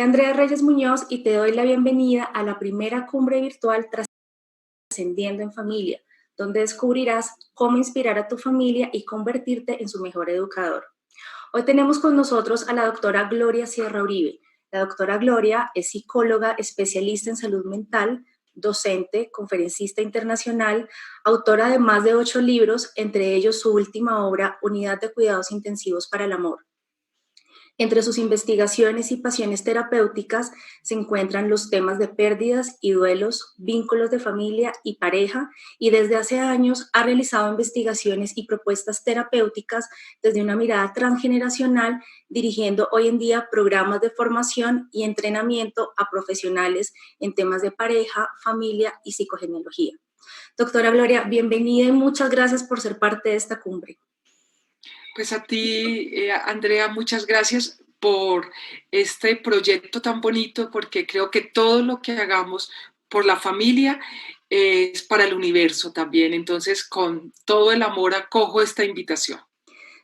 Andrea Reyes Muñoz y te doy la bienvenida a la primera cumbre virtual Trascendiendo en Familia, donde descubrirás cómo inspirar a tu familia y convertirte en su mejor educador. Hoy tenemos con nosotros a la doctora Gloria Sierra Uribe. La doctora Gloria es psicóloga, especialista en salud mental, docente, conferencista internacional, autora de más de 8 libros, entre ellos su última obra, Unidad de Cuidados Intensivos para el Amor. Entre sus investigaciones y pasiones terapéuticas se encuentran los temas de pérdidas y duelos, vínculos de familia y pareja, y desde hace años ha realizado investigaciones y propuestas terapéuticas desde una mirada transgeneracional, dirigiendo hoy en día programas de formación y entrenamiento a profesionales en temas de pareja, familia y psicogenealogía. Doctora Gloria, bienvenida y muchas gracias por ser parte de esta cumbre. Pues a ti, Andrea, muchas gracias por este proyecto tan bonito, porque creo que todo lo que hagamos por la familia es para el universo también. Entonces, con todo el amor acojo esta invitación.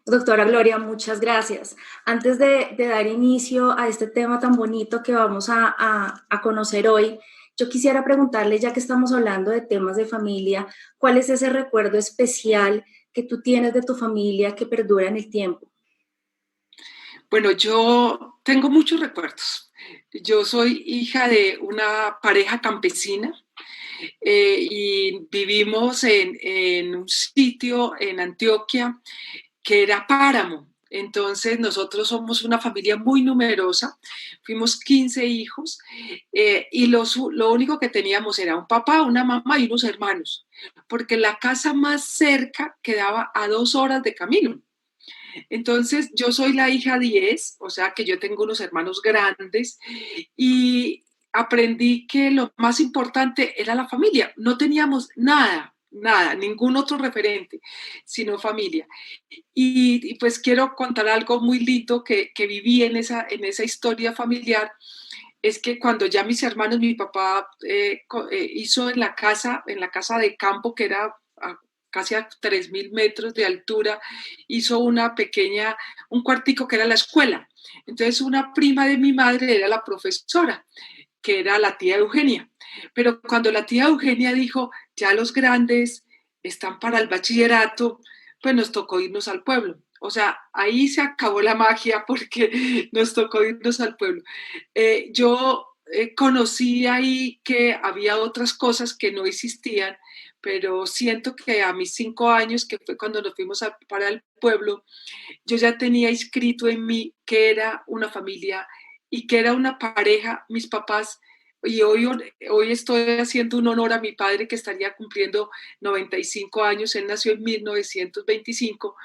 Doctora Gloria, muchas gracias. Antes de dar inicio a este tema tan bonito que vamos a conocer hoy, yo quisiera preguntarle, ya que estamos hablando de temas de familia, ¿cuál es ese recuerdo especial que tú tienes de tu familia que perdura en el tiempo? Bueno, yo tengo muchos recuerdos. Yo soy hija de una pareja campesina y vivimos en un sitio en Antioquia que era páramo. Entonces nosotros somos una familia muy numerosa, fuimos 15 hijos y lo único que teníamos era un papá, una mamá y unos hermanos, porque la casa más cerca quedaba a 2 horas de camino. Entonces yo soy la hija 10, o sea que yo tengo unos hermanos grandes y aprendí que lo más importante era la familia. No teníamos nada, ningún otro referente, sino familia. Y pues quiero contar algo muy lindo que viví en esa historia familiar. Es que cuando ya mis hermanos, mi papá hizo en la casa de campo, que era casi a 3.000 metros de altura, hizo un cuartico que era la escuela. Entonces una prima de mi madre era la profesora, que era la tía Eugenia. Pero cuando la tía Eugenia dijo, ya los grandes están para el bachillerato, pues nos tocó irnos al pueblo. O sea, ahí se acabó la magia porque nos tocó irnos al pueblo. Yo conocí ahí que había otras cosas que no existían, pero siento que a mis 5 años, que fue cuando nos fuimos para el pueblo, yo ya tenía inscrito en mí que era una familia y que era una pareja, mis papás, y hoy estoy haciendo un honor a mi padre que estaría cumpliendo 95 años, él nació en 1925.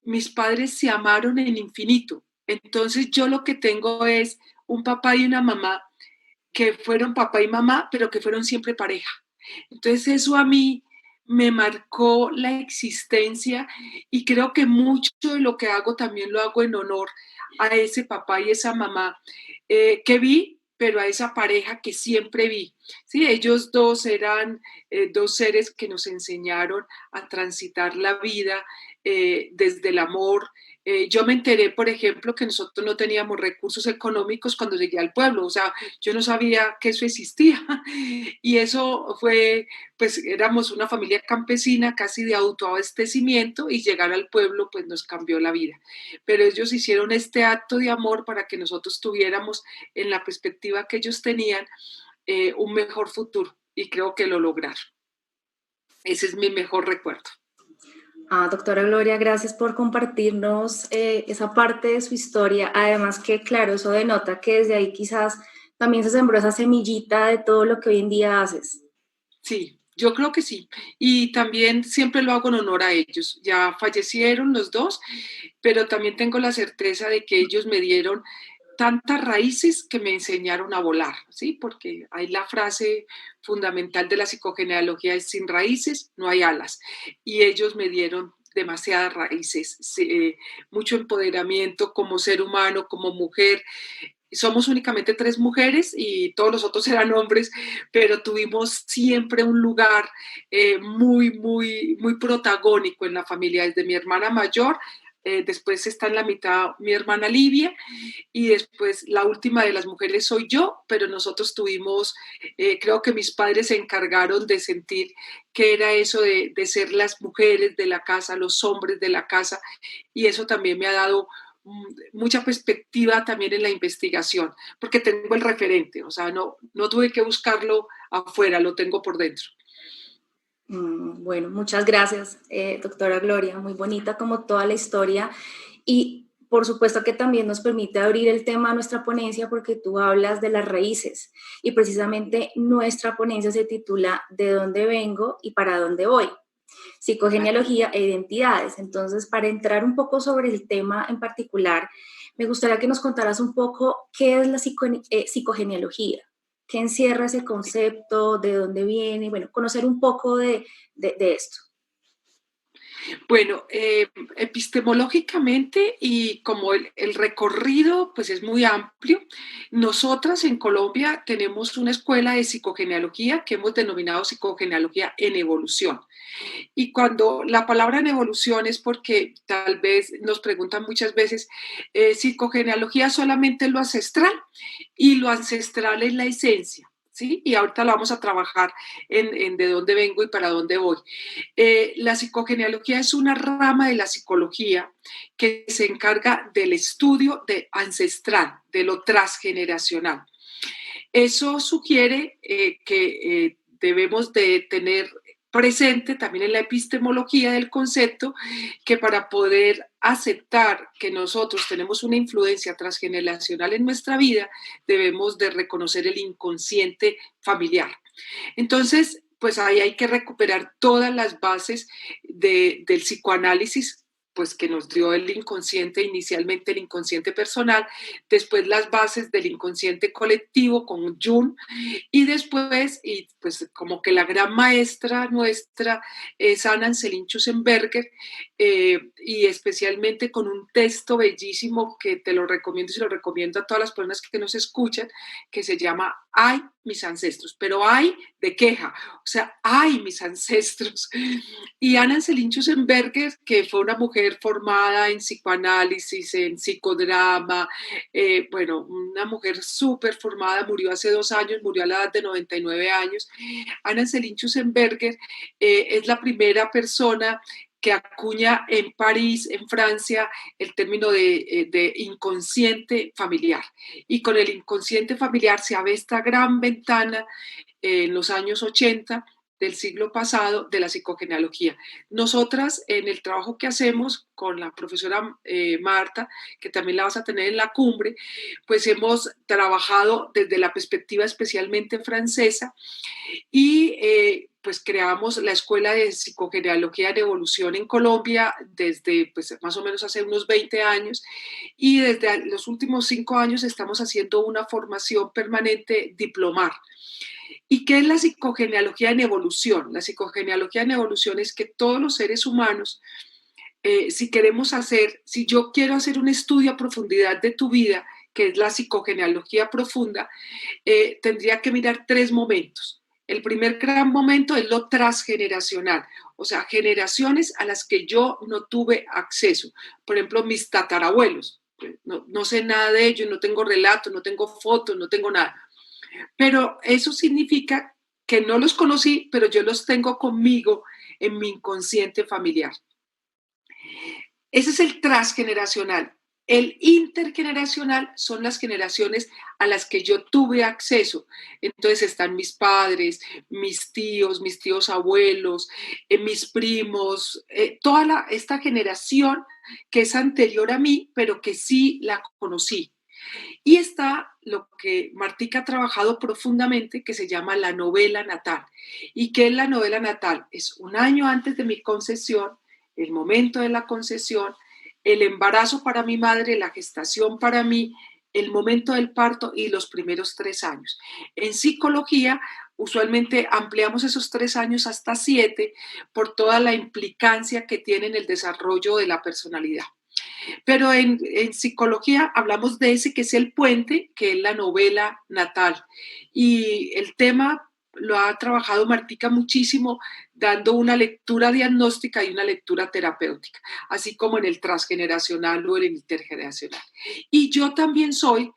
Mis padres se amaron en infinito, entonces yo lo que tengo es un papá y una mamá que fueron papá y mamá, pero que fueron siempre pareja. Entonces eso a mí me marcó la existencia y creo que mucho de lo que hago también lo hago en honor a ese papá y esa mamá que vi, pero a esa pareja que siempre vi. Sí, ellos dos eran dos seres que nos enseñaron a transitar la vida desde el amor. Yo me enteré, por ejemplo, que nosotros no teníamos recursos económicos cuando llegué al pueblo, o sea, yo no sabía que eso existía y eso fue, pues éramos una familia campesina casi de autoabastecimiento y llegar al pueblo pues nos cambió la vida. Pero ellos hicieron este acto de amor para que nosotros tuviéramos en la perspectiva que ellos tenían un mejor futuro y creo que lo lograron. Ese es mi mejor recuerdo. Doctora Gloria, gracias por compartirnos esa parte de su historia. Además que, claro, eso denota que desde ahí quizás también se sembró esa semillita de todo lo que hoy en día haces. Sí, yo creo que sí. Y también siempre lo hago en honor a ellos. Ya fallecieron los dos, pero también tengo la certeza de que ellos me dieron tantas raíces que me enseñaron a volar, ¿sí? Porque hay la frase fundamental de la psicogenealogía es sin raíces no hay alas. Y ellos me dieron demasiadas raíces, sí, mucho empoderamiento como ser humano, como mujer. Somos únicamente 3 mujeres y todos los otros eran hombres, pero tuvimos siempre un lugar muy protagónico en la familia, desde mi hermana mayor después está en la mitad mi hermana Livia, y después la última de las mujeres soy yo, pero nosotros tuvimos, creo que mis padres se encargaron de sentir que era eso de ser las mujeres de la casa, los hombres de la casa, y eso también me ha dado mucha perspectiva también en la investigación, porque tengo el referente, o sea, no tuve que buscarlo afuera, lo tengo por dentro. Bueno, muchas gracias, doctora Gloria. Muy bonita como toda la historia y por supuesto que también nos permite abrir el tema a nuestra ponencia porque tú hablas de las raíces y precisamente nuestra ponencia se titula ¿De dónde vengo y para dónde voy? Psicogenealogía e identidades. Entonces, para entrar un poco sobre el tema en particular, me gustaría que nos contaras un poco qué es la psicogenealogía, qué encierra ese concepto, de dónde viene, bueno, conocer un poco de esto. Bueno, epistemológicamente y como el recorrido pues es muy amplio, nosotras en Colombia tenemos una escuela de psicogenealogía que hemos denominado psicogenealogía en evolución. Y cuando la palabra en evolución es porque tal vez nos preguntan muchas veces, psicogenealogía solamente lo ancestral y lo ancestral es la esencia. ¿Sí? Y ahorita lo vamos a trabajar en de dónde vengo y para dónde voy. La psicogenealogía es una rama de la psicología que se encarga del estudio de ancestral, de lo transgeneracional. Eso sugiere que debemos de tener presente también en la epistemología del concepto que para poder aceptar que nosotros tenemos una influencia transgeneracional en nuestra vida, debemos de reconocer el inconsciente familiar. Entonces, pues ahí hay que recuperar todas las bases del psicoanálisis pues que nos dio el inconsciente, inicialmente el inconsciente personal, después las bases del inconsciente colectivo con Jung, y después, y pues como que la gran maestra nuestra es Anna Selin-Schusenberger, y especialmente con un texto bellísimo que te lo recomiendo y se lo recomiendo a todas las personas que nos escuchan, que se llama Ay, mis ancestros, pero ay de queja, o sea, ay, mis ancestros. Y Anna Selin-Schusenberger, que fue una mujer formada en psicoanálisis, en psicodrama, bueno, una mujer súper formada, murió hace 2 años, murió a la edad de 99 años. Anna Selin-Schusenberger es la primera persona que acuña en París, en Francia, el término de inconsciente familiar. Y con el inconsciente familiar se abre esta gran ventana en los años 80 del siglo pasado de la psicogenealogía. Nosotras, en el trabajo que hacemos con la profesora Marta, que también la vas a tener en la cumbre, pues hemos trabajado desde la perspectiva especialmente francesa y pues creamos la Escuela de Psicogenealogía de Evolución en Colombia desde pues, más o menos hace unos 20 años y desde los últimos 5 años estamos haciendo una formación permanente diplomar. ¿Y qué es la psicogenealogía en evolución? La psicogenealogía en evolución es que todos los seres humanos, si yo quiero hacer un estudio a profundidad de tu vida, que es la psicogenealogía profunda, tendría que mirar 3 momentos. El primer gran momento es lo transgeneracional, o sea, generaciones a las que yo no tuve acceso. Por ejemplo, mis tatarabuelos. No sé nada de ellos, no tengo relatos, no tengo fotos, no tengo nada. Pero eso significa que no los conocí, pero yo los tengo conmigo en mi inconsciente familiar. Ese es el transgeneracional. El intergeneracional son las generaciones a las que yo tuve acceso. Entonces están mis padres, mis tíos abuelos, mis primos, toda esta generación que es anterior a mí, pero que sí la conocí. Y está lo que Martica ha trabajado profundamente, que se llama la novela natal. ¿Y qué es la novela natal? Es un año antes de mi concesión, el momento de la concesión, el embarazo para mi madre, la gestación para mí, el momento del parto y los primeros 3 años. En psicología, usualmente ampliamos esos 3 años hasta 7 por toda la implicancia que tiene en el desarrollo de la personalidad. Pero en psicología hablamos de ese que es el puente, que es la novela natal. Y el tema lo ha trabajado Martica muchísimo, dando una lectura diagnóstica y una lectura terapéutica, así como en el transgeneracional o en el intergeneracional. Y yo también soy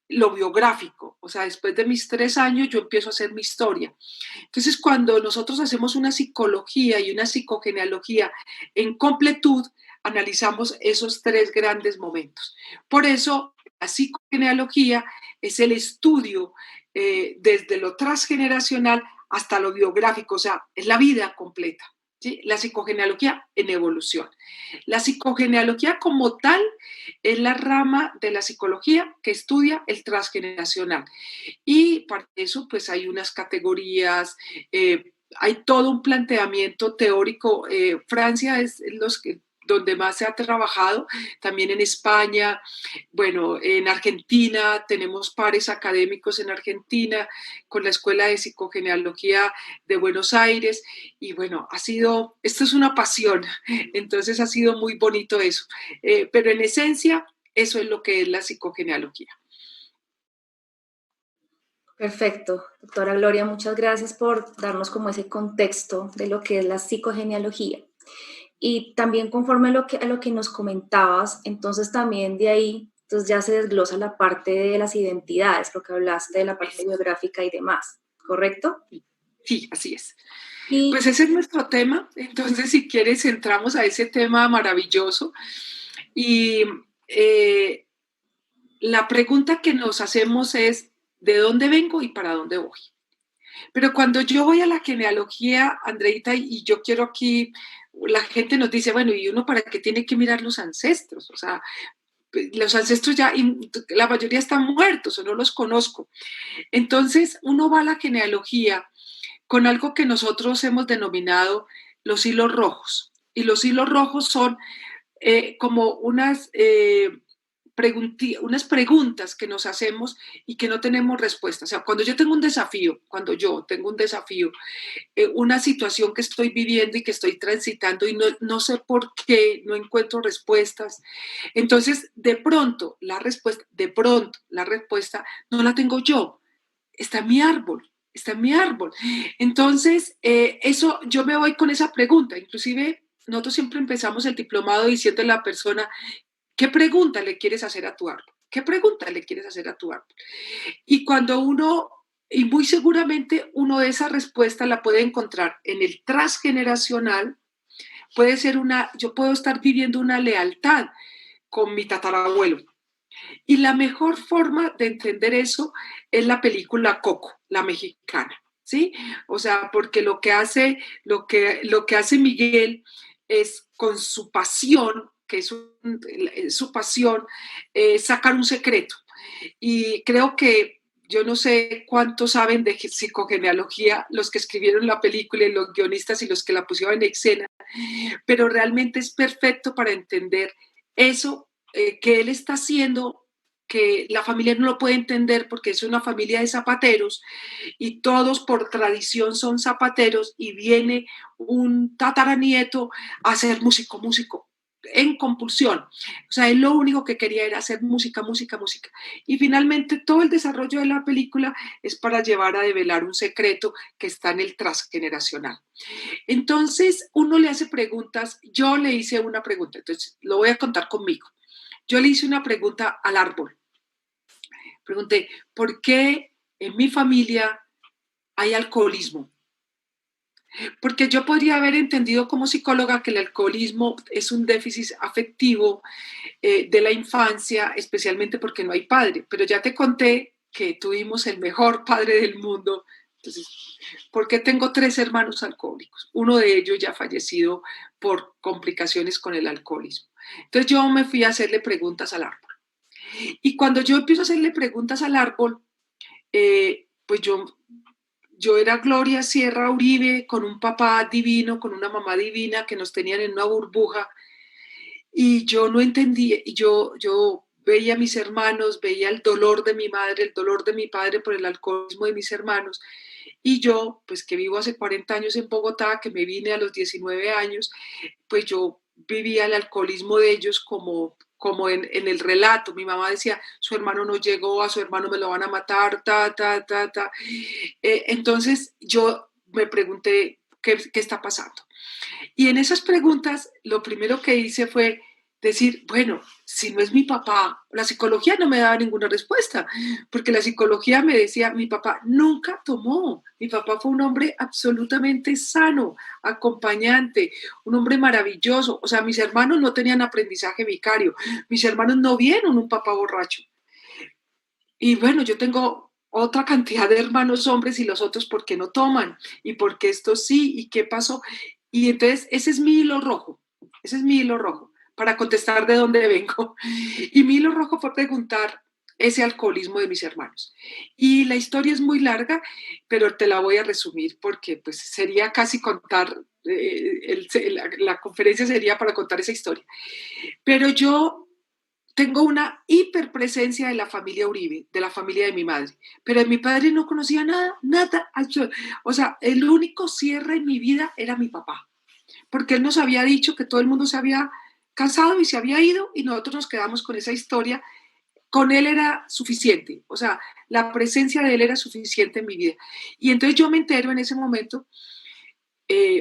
lo biográfico, o sea, después de mis 3 años yo empiezo a hacer mi historia. Entonces, cuando nosotros hacemos una psicología y una psicogenealogía en completud, analizamos esos 3 grandes momentos. Por eso, la psicogenealogía es el estudio desde lo transgeneracional hasta lo biográfico, o sea, es la vida completa. ¿Sí? La psicogenealogía en evolución. La psicogenealogía como tal es la rama de la psicología que estudia el transgeneracional. Y para eso, pues hay unas categorías, hay todo un planteamiento teórico. Francia es donde más se ha trabajado, también en España, bueno, en Argentina tenemos pares académicos en Argentina con la Escuela de Psicogenealogía de Buenos Aires y bueno, esto es una pasión, entonces ha sido muy bonito eso, pero en esencia eso es lo que es la psicogenealogía. Perfecto, doctora Gloria, muchas gracias por darnos como ese contexto de lo que es la psicogenealogía. Y también conforme a lo que nos comentabas, entonces también de ahí entonces ya se desglosa la parte de las identidades, lo que hablaste de la parte biográfica y demás, ¿correcto? Sí, así es. Pues Y ese es nuestro tema, entonces si quieres entramos a ese tema maravilloso y eh, la pregunta que nos hacemos es ¿de dónde vengo y para dónde voy? Pero cuando yo voy a la genealogía, Andreita, y yo quiero aquí, la gente nos dice, bueno, ¿y uno para qué tiene que mirar los ancestros? O sea, los ancestros ya, la mayoría están muertos o no los conozco. Entonces, uno va a la genealogía con algo que nosotros hemos denominado los hilos rojos. Y los hilos rojos son como unas preguntas que nos hacemos y que no tenemos respuesta. O sea, cuando yo tengo un desafío, una situación que estoy viviendo y que estoy transitando y no sé por qué, no encuentro respuestas, entonces de pronto la respuesta no la tengo yo, está en mi árbol. Está en mi árbol. Entonces, eso yo me voy con esa pregunta. Inclusive, nosotros siempre empezamos el diplomado diciendo a la persona, ¿qué pregunta le quieres hacer a tu árbol? ¿Qué pregunta le quieres hacer a tu árbol? Y y muy seguramente uno de esa respuesta la puede encontrar en el transgeneracional, yo puedo estar viviendo una lealtad con mi tatarabuelo. Y la mejor forma de entender eso es la película Coco, la mexicana, ¿sí? O sea, porque lo que hace Miguel es con su pasión, su pasión, sacar un secreto. Y creo que yo no sé cuántos saben de psicogenealogía, los que escribieron la película y los guionistas y los que la pusieron en escena, pero realmente es perfecto para entender eso que él está haciendo, que la familia no lo puede entender porque es una familia de zapateros y todos por tradición son zapateros y viene un tataranieto a ser músico en compulsión. O sea, él lo único que quería era hacer música, música, música. Y finalmente todo el desarrollo de la película es para llevar a develar un secreto que está en el transgeneracional. Entonces, uno le hace preguntas, yo le hice una pregunta, entonces lo voy a contar conmigo. Yo le hice una pregunta al árbol. Pregunté, ¿por qué en mi familia hay alcoholismo? Porque yo podría haber entendido como psicóloga que el alcoholismo es un déficit afectivo de la infancia, especialmente porque no hay padre, pero ya te conté que tuvimos el mejor padre del mundo. Entonces, ¿por qué tengo 3 hermanos alcohólicos? Uno de ellos ya fallecido por complicaciones con el alcoholismo. Entonces yo me fui a hacerle preguntas al árbol. Y cuando yo empiezo a hacerle preguntas al árbol, pues yo era Gloria Sierra Uribe con un papá divino, con una mamá divina que nos tenían en una burbuja y yo no entendía, y yo veía a mis hermanos, veía el dolor de mi madre, el dolor de mi padre por el alcoholismo de mis hermanos, y yo, pues que vivo hace 40 años en Bogotá, que me vine a los 19 años, pues yo vivía el alcoholismo de ellos como en el relato. Mi mamá decía, su hermano no llegó, a su hermano me lo van a matar, ta, ta, ta, ta. Entonces yo me pregunté, ¿qué está pasando? Y en esas preguntas, lo primero que hice fue decir, bueno, si no es mi papá, la psicología no me daba ninguna respuesta, porque la psicología me decía, mi papá nunca tomó, mi papá fue un hombre absolutamente sano, acompañante, un hombre maravilloso, o sea, mis hermanos no tenían aprendizaje vicario, mis hermanos no vieron un papá borracho. Y bueno, yo tengo otra cantidad de hermanos hombres y los otros, ¿por qué no toman? ¿Y por qué estos sí? ¿Y qué pasó? Y entonces ese es mi hilo rojo, ese es mi hilo rojo, para contestar de dónde vengo. Y mi hilo rojo fue preguntar ese alcoholismo de mis hermanos. Y la historia es muy larga, pero te la voy a resumir porque pues sería casi contar, la conferencia sería para contar esa historia. Pero yo tengo una hiperpresencia de la familia Uribe, de la familia de mi madre, pero de mi padre no conocía nada, nada. O sea, el único cierre en mi vida era mi papá, porque él nos había dicho que todo el mundo se había casado y se había ido y nosotros nos quedamos con esa historia. Con él era suficiente, o sea, la presencia de él era suficiente en mi vida. Y entonces yo me entero en ese momento,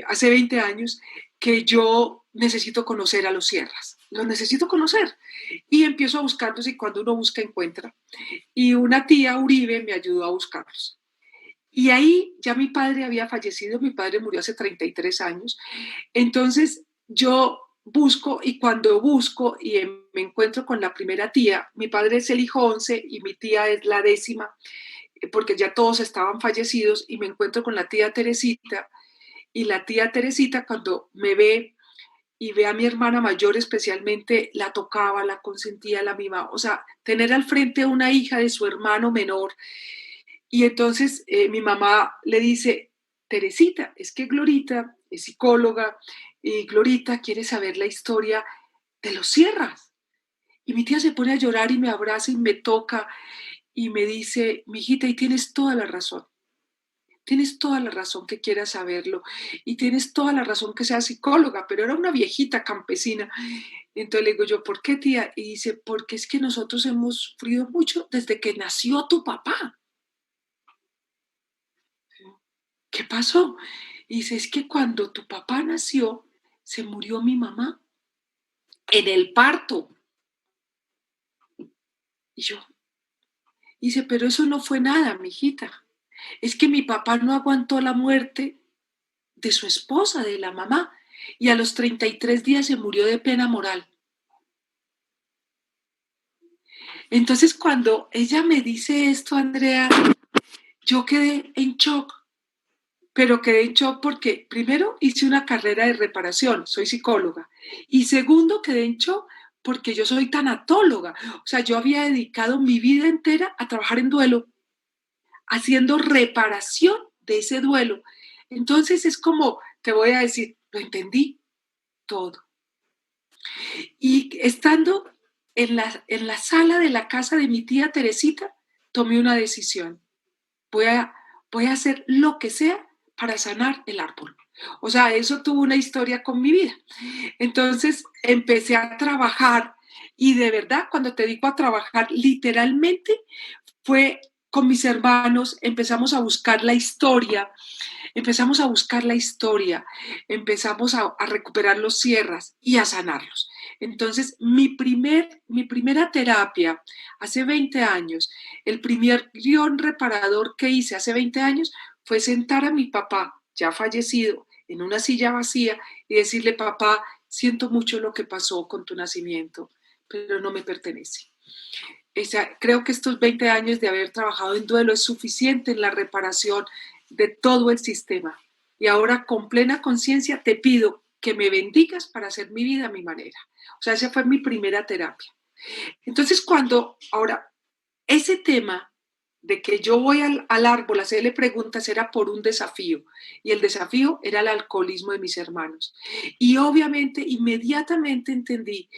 hace 20 años, que yo necesito conocer a los Sierras, los necesito conocer. Y empiezo a buscarlos y cuando uno busca encuentra. Y una tía Uribe me ayudó a buscarlos. Y ahí ya mi padre había fallecido, mi padre murió hace 33 años. Entonces yo busco y cuando busco y me encuentro con la primera tía, mi padre es el hijo 11 y mi tía es la décima, porque ya todos estaban fallecidos y me encuentro con la tía Teresita y la tía Teresita cuando me ve y ve a mi hermana mayor especialmente, la tocaba, la consentía, la mimaba. O sea, tener al frente a una hija de su hermano menor. Y entonces mi mamá le dice, Teresita, es que Glorita es psicóloga y Glorita quiere saber la historia de los Sierras. Y mi tía se pone a llorar y me abraza y me toca y me dice, mijita, y tienes toda la razón. Tienes toda la razón que quieras saberlo y tienes toda la razón que sea psicóloga, pero era una viejita campesina. Entonces le digo yo, ¿por qué, tía? Y dice, porque es que nosotros hemos sufrido mucho desde que nació tu papá. ¿Qué pasó? Y dice, es que cuando tu papá nació, se murió mi mamá en el parto. Y yo, dice, pero eso no fue nada, mijita. Es que mi papá no aguantó la muerte de su esposa, de la mamá, y a los 33 días se murió de pena moral. Entonces, cuando ella me dice esto, Andrea, yo quedé en shock, pero quedé en shock porque primero hice una carrera de reparación, soy psicóloga, y segundo quedé en shock porque yo soy tanatóloga, o sea, yo había dedicado mi vida entera a trabajar en duelo, haciendo reparación de ese duelo. Entonces es como, te voy a decir, lo entendí todo. Y estando en la sala de la casa de mi tía Teresita, tomé una decisión. Voy a, voy a hacer lo que sea para sanar el árbol. O sea, eso tuvo una historia con mi vida. Entonces empecé a trabajar y de verdad, cuando te digo a trabajar, literalmente fue con mis hermanos, empezamos a buscar la historia, empezamos a buscar la historia, empezamos a recuperar los sierras y a sanarlos. Entonces, mi primera terapia hace 20 años, el primer guión reparador que hice hace 20 años fue sentar a mi papá, ya fallecido, en una silla vacía y decirle, papá, siento mucho lo que pasó con tu nacimiento, pero no me pertenece. O sea, creo que estos 20 años de haber trabajado en duelo es suficiente en la reparación de todo el sistema. Y ahora con plena conciencia te pido que me bendigas para hacer mi vida a mi manera. O sea, esa fue mi primera terapia. Entonces, ahora, ese tema de que yo voy al árbol a hacerle preguntas era por un desafío. Y el desafío era el alcoholismo de mis hermanos. Y obviamente, inmediatamente entendí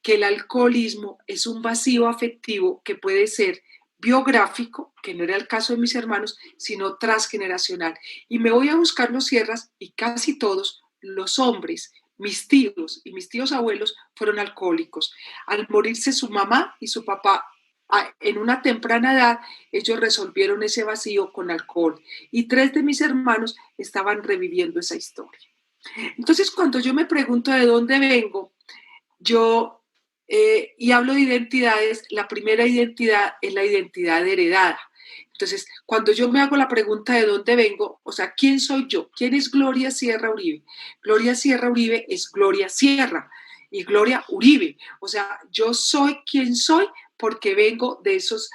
que el alcoholismo es un vacío afectivo que puede ser biográfico, que no era el caso de mis hermanos, sino transgeneracional. Y me voy a buscar los sierras y casi todos los hombres mis tíos y mis tíos abuelos fueron alcohólicos. Al morirse su mamá y su papá en una temprana edad, ellos resolvieron ese vacío con alcohol y tres de mis hermanos estaban reviviendo esa historia. Entonces, cuando yo me pregunto de dónde vengo, yo, y hablo de identidades, la primera identidad es la identidad heredada. Entonces, cuando yo me hago la pregunta de dónde vengo, o sea, ¿quién soy yo? ¿Quién es Gloria Sierra Uribe? Gloria Sierra Uribe es Gloria Sierra y Gloria Uribe. O sea, yo soy quien soy porque vengo de esos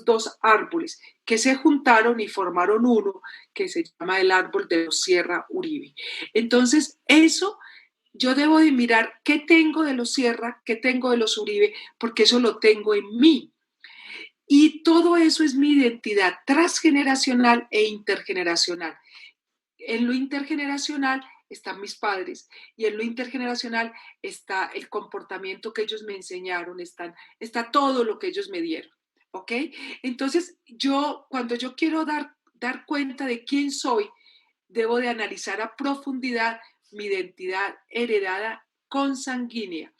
dos árboles que se juntaron y formaron uno que se llama el árbol de los Sierra Uribe. Entonces, eso yo debo de mirar qué tengo de los Sierra, qué tengo de los Uribe, porque eso lo tengo en mí. Y todo eso es mi identidad transgeneracional e intergeneracional. En lo intergeneracional están mis padres y en lo intergeneracional está el comportamiento que ellos me enseñaron, está todo lo que ellos me dieron. ¿Ok? Entonces, cuando yo quiero dar cuenta de quién soy, debo de analizar a profundidad mi identidad heredada consanguínea.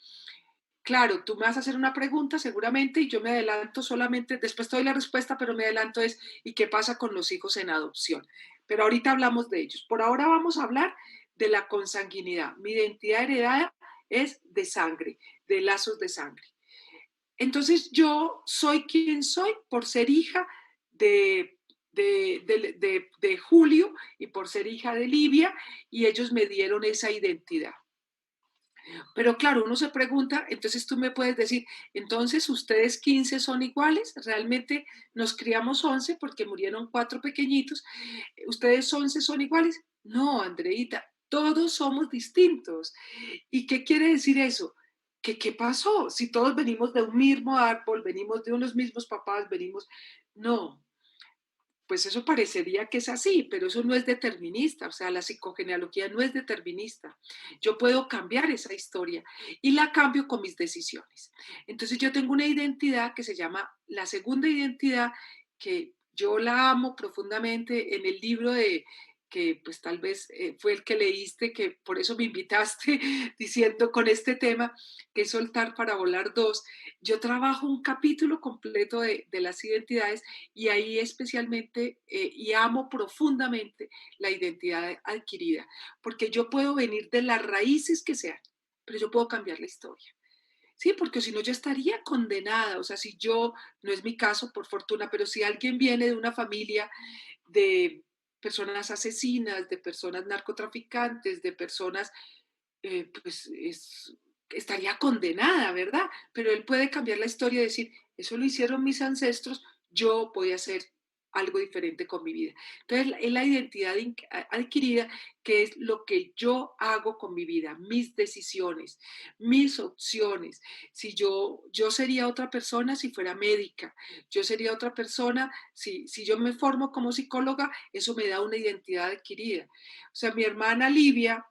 Claro, tú me vas a hacer una pregunta seguramente y yo me adelanto solamente, después te doy la respuesta, pero me adelanto es, ¿y qué pasa con los hijos en adopción? Pero ahorita hablamos de ellos. Por ahora vamos a hablar de la consanguinidad. Mi identidad heredada es de sangre, de lazos de sangre. Entonces yo soy quien soy por ser hija de, de Julio y por ser hija de Livia y ellos me dieron esa identidad. Pero claro, uno se pregunta, entonces tú me puedes decir, entonces ustedes 15 son iguales, realmente nos criamos 11 porque murieron 4 pequeñitos, ustedes 11 son iguales. No, Andreita, todos somos distintos. ¿Y qué quiere decir eso? ¿Que qué pasó? Si todos venimos de un mismo árbol, venimos de unos mismos papás, venimos... No, pues eso parecería que es así, pero eso no es determinista, o sea, la psicogenealogía no es determinista. Yo puedo cambiar esa historia y la cambio con mis decisiones. Entonces yo tengo una identidad que se llama la segunda identidad, que yo la amo profundamente en el libro de que pues tal vez fue el que leíste, que por eso me invitaste diciendo con este tema, que es Soltar para Volar 2. Yo trabajo un capítulo completo de las identidades y ahí especialmente, y amo profundamente la identidad adquirida, porque yo puedo venir de las raíces que sean, pero yo puedo cambiar la historia. Sí, porque si no yo estaría condenada, o sea, si yo, no es mi caso por fortuna, pero si alguien viene de una familia de personas asesinas, de personas narcotraficantes, de personas, pues estaría condenada, ¿verdad? Pero él puede cambiar la historia y decir, eso lo hicieron mis ancestros, yo voy a hacer algo diferente con mi vida. Entonces, es la identidad adquirida, que es lo que yo hago con mi vida, mis decisiones, mis opciones. Si yo sería otra persona si fuera médica, yo sería otra persona si yo me formo como psicóloga, eso me da una identidad adquirida. O sea, mi hermana Livia,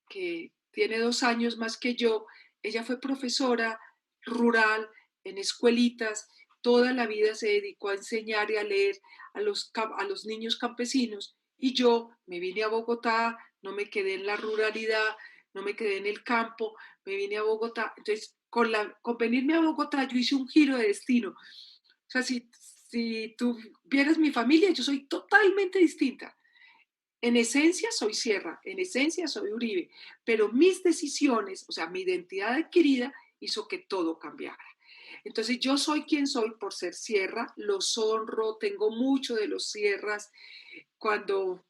que tiene 2 años más que yo, ella fue profesora rural en escuelitas, toda la vida se dedicó a enseñar y a leer a los niños campesinos y yo me vine a Bogotá, no me quedé en la ruralidad, no me quedé en el campo, me vine a Bogotá. Entonces, con venirme a Bogotá, yo hice un giro de destino. O sea, si tú vieras mi familia, yo soy totalmente distinta. En esencia soy Sierra, en esencia soy Uribe, pero mis decisiones, o sea, mi identidad adquirida hizo que todo cambiara. Entonces yo soy quien soy por ser Sierra, los honro, tengo mucho de los Sierras. Cuando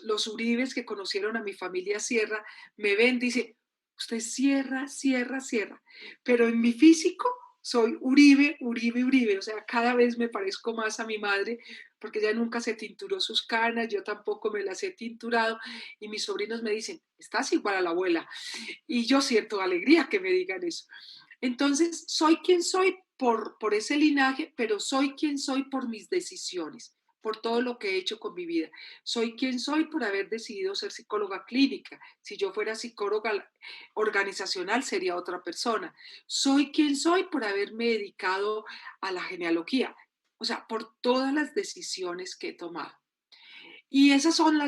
los Uribes que conocieron a mi familia Sierra me ven, dicen, usted es Sierra, Sierra, Sierra, pero en mi físico soy Uribe, Uribe, Uribe, o sea, cada vez me parezco más a mi madre porque ella nunca se tinturó sus canas, yo tampoco me las he tinturado y mis sobrinos me dicen, estás igual a la abuela y yo siento alegría que me digan eso. Entonces, soy quien soy por ese linaje, pero soy quien soy por mis decisiones, por todo lo que he hecho con mi vida. Soy quien soy por haber decidido ser psicóloga clínica. Si yo fuera psicóloga organizacional, sería otra persona. Soy quien soy por haberme dedicado a la genealogía. O sea, por todas las decisiones que he tomado. Y esas son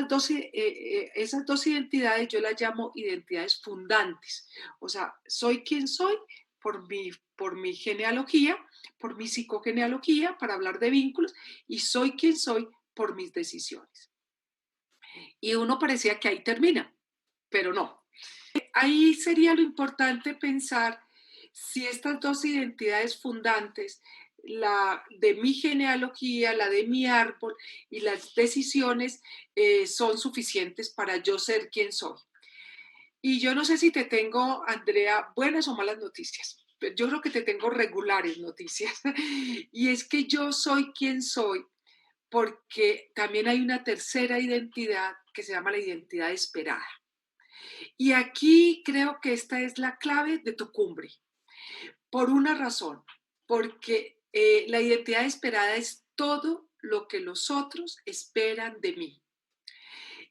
esas dos identidades, yo las llamo identidades fundantes. O sea, soy quien soy por mi genealogía, por mi psicogenealogía, para hablar de vínculos, y soy quien soy por mis decisiones. Y uno parecía que ahí termina, pero no. Ahí sería lo importante pensar si estas dos identidades fundantes, la de mi genealogía, la de mi árbol y las decisiones son suficientes para yo ser quien soy. Y yo no sé si te tengo, Andrea, buenas o malas noticias, pero yo creo que te tengo regulares noticias. Y es que yo soy quien soy porque también hay una tercera identidad que se llama la identidad esperada. Y aquí creo que esta es la clave de tu cumbre, por una razón, porque la identidad esperada es todo lo que los otros esperan de mí.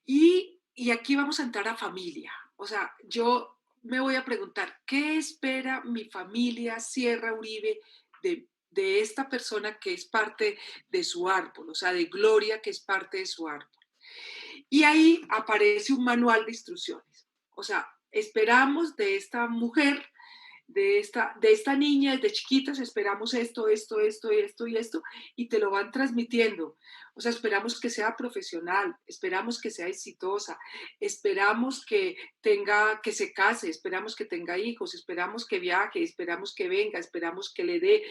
Y aquí vamos a entrar a familia. O sea, yo me voy a preguntar, ¿qué espera mi familia Sierra Uribe de esta persona que es parte de su árbol? O sea, de Gloria, que es parte de su árbol. Y ahí aparece un manual de instrucciones. O sea, esperamos de esta mujer, de esta niña, desde chiquitas, esperamos esto, esto, esto, esto y esto, y te lo van transmitiendo. O sea, esperamos que sea profesional, esperamos que sea exitosa, esperamos que tenga, que se case, esperamos que tenga hijos, esperamos que viaje, esperamos que venga, esperamos que le dé.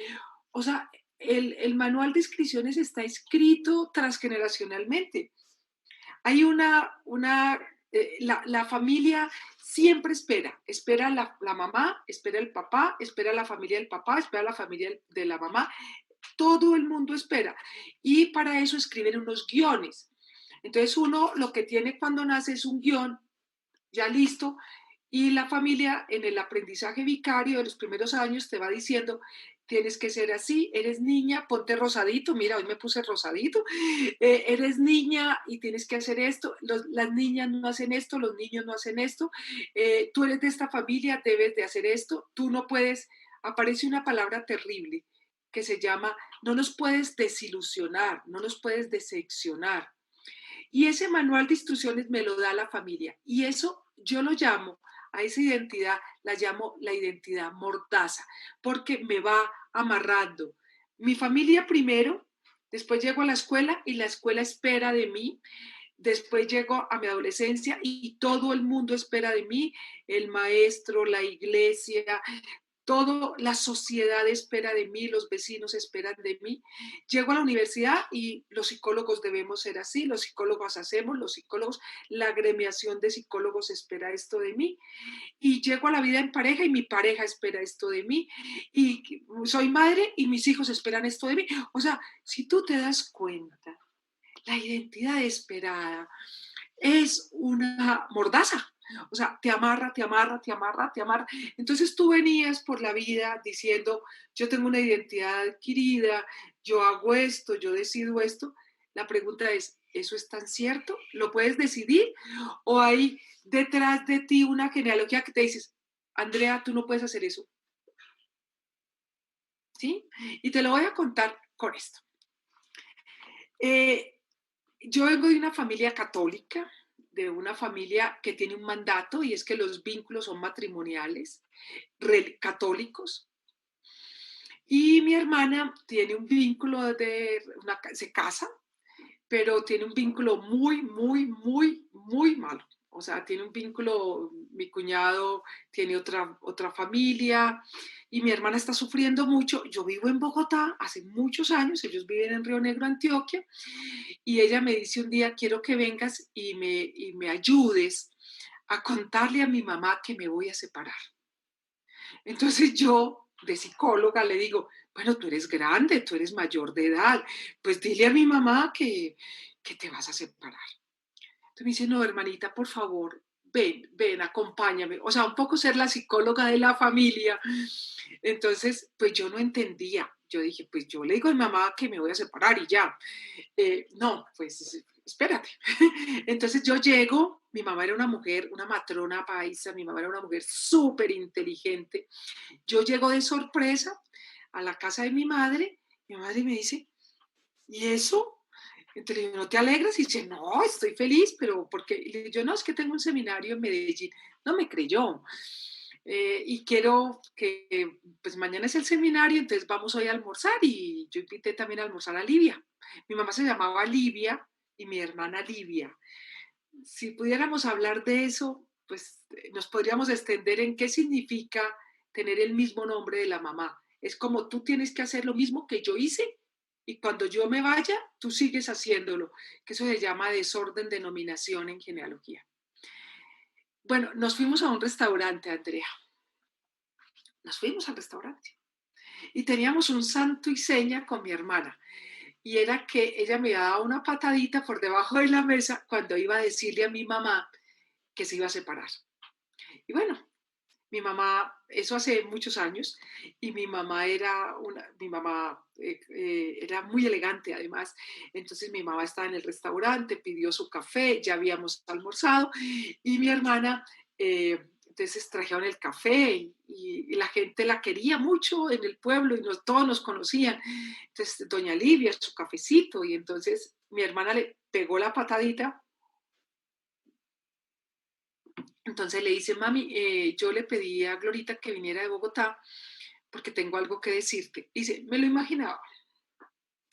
O sea, el manual de inscripciones está escrito transgeneracionalmente. Hay la familia siempre espera la mamá, espera el papá, espera la familia del papá, espera la familia de la mamá, todo el mundo espera. Y para eso escriben unos guiones. Entonces uno lo que tiene cuando nace es un guión ya listo, y la familia en el aprendizaje vicario de los primeros años te va diciendo, tienes que ser así, eres niña, ponte rosadito, mira, hoy me puse rosadito, eres niña y tienes que hacer esto, las niñas no hacen esto, los niños no hacen esto, tú eres de esta familia, debes de hacer esto, tú no puedes, aparece una palabra terrible que se llama, no nos puedes desilusionar, no nos puedes decepcionar. Y ese manual de instrucciones me lo da la familia. Y eso yo lo llamo, a esa identidad la llamo la identidad mordaza, porque me va amarrando. Mi familia primero, después llego a la escuela y la escuela espera de mí. Después llego a mi adolescencia y todo el mundo espera de mí, el maestro, la iglesia, todo, la sociedad espera de mí, los vecinos esperan de mí. Llego a la universidad y los psicólogos debemos ser así, los psicólogos hacemos, los psicólogos, la agremiación de psicólogos espera esto de mí. Y llego a la vida en pareja y mi pareja espera esto de mí. Y soy madre y mis hijos esperan esto de mí. O sea, si tú te das cuenta, la identidad esperada es una mordaza. O sea, te amarra, te amarra, te amarra, te amarra. Entonces tú venías por la vida diciendo, yo tengo una identidad adquirida, yo hago esto, yo decido esto. La pregunta es, ¿eso es tan cierto? ¿Lo puedes decidir? ¿O hay detrás de ti una genealogía que te dices, Andrea, tú no puedes hacer eso? ¿Sí? Y te lo voy a contar con esto. Eh, Yo vengo de una familia católica, de una familia que tiene un mandato y es que los vínculos son matrimoniales, católicos. Y mi hermana tiene un vínculo se casa, pero tiene un vínculo muy, muy, muy, muy malo. O sea, tiene un vínculo, mi cuñado tiene otra familia y mi hermana está sufriendo mucho. Yo vivo en Bogotá hace muchos años, ellos viven en Río Negro, Antioquia, y ella me dice un día, quiero que vengas y me ayudes a contarle a mi mamá que me voy a separar. Entonces yo, de psicóloga, le digo, bueno, tú eres grande, tú eres mayor de edad, pues dile a mi mamá que te vas a separar. Entonces me dice, no, hermanita, por favor, ven, ven, acompáñame. O sea, un poco ser la psicóloga de la familia. Entonces, pues yo no entendía. Yo dije, pues yo le digo a mi mamá que me voy a separar y ya. No, pues espérate. Entonces yo llego, mi mamá era una mujer, una matrona paisa, mi mamá era una mujer súper inteligente. Yo llego de sorpresa a la casa de mi madre me dice, ¿y eso? Entonces le digo, ¿no te alegras? Y dice, no, estoy feliz, pero porque y le digo, yo no, es que tengo un seminario en Medellín. No me creyó. Y quiero que, pues mañana es el seminario, entonces vamos hoy a almorzar y yo invité también a almorzar a Livia. Mi mamá se llamaba Livia y mi hermana Livia. Si pudiéramos hablar de eso, pues nos podríamos extender en qué significa tener el mismo nombre de la mamá. Es como tú tienes que hacer lo mismo que yo hice y cuando yo me vaya, tú sigues haciéndolo, que eso se llama desorden de nominación en genealogía. Bueno, nos fuimos a un restaurante, Andrea. Nos fuimos al restaurante y teníamos un santo y seña con mi hermana. Y era que ella me daba una patadita por debajo de la mesa cuando iba a decirle a mi mamá que se iba a separar. Y bueno, mi mamá, eso hace muchos años, y mi mamá era muy elegante además, entonces mi mamá estaba en el restaurante, pidió su café, ya habíamos almorzado, y mi hermana, entonces trajeron el café, y la gente la quería mucho en el pueblo, y todos nos conocían, entonces doña Livia, su cafecito, y entonces mi hermana le pegó la patadita. Entonces le dice, mami, yo le pedí a Glorita que viniera de Bogotá porque tengo algo que decirte. Y dice, me lo imaginaba.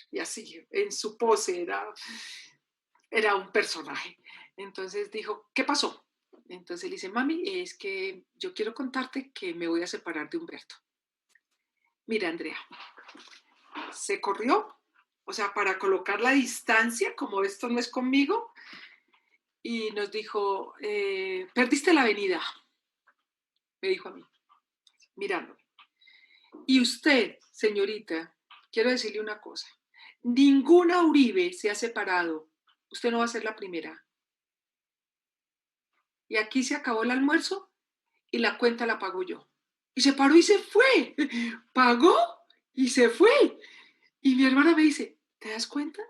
Y así, en su pose, era un personaje. Entonces dijo, ¿qué pasó? Entonces le dice, mami, es que yo quiero contarte que me voy a separar de Humberto. Mira, Andrea, se corrió, o sea, para colocar la distancia, como esto no es conmigo, y nos dijo, perdiste la avenida, me dijo a mí, mirando. Y usted, señorita, quiero decirle una cosa. Ninguna Uribe se ha separado. Usted no va a ser la primera. Y aquí se acabó el almuerzo y la cuenta la pago yo. Y se paró y se fue. Pagó y se fue. Y mi hermana me dice, ¿te das cuenta?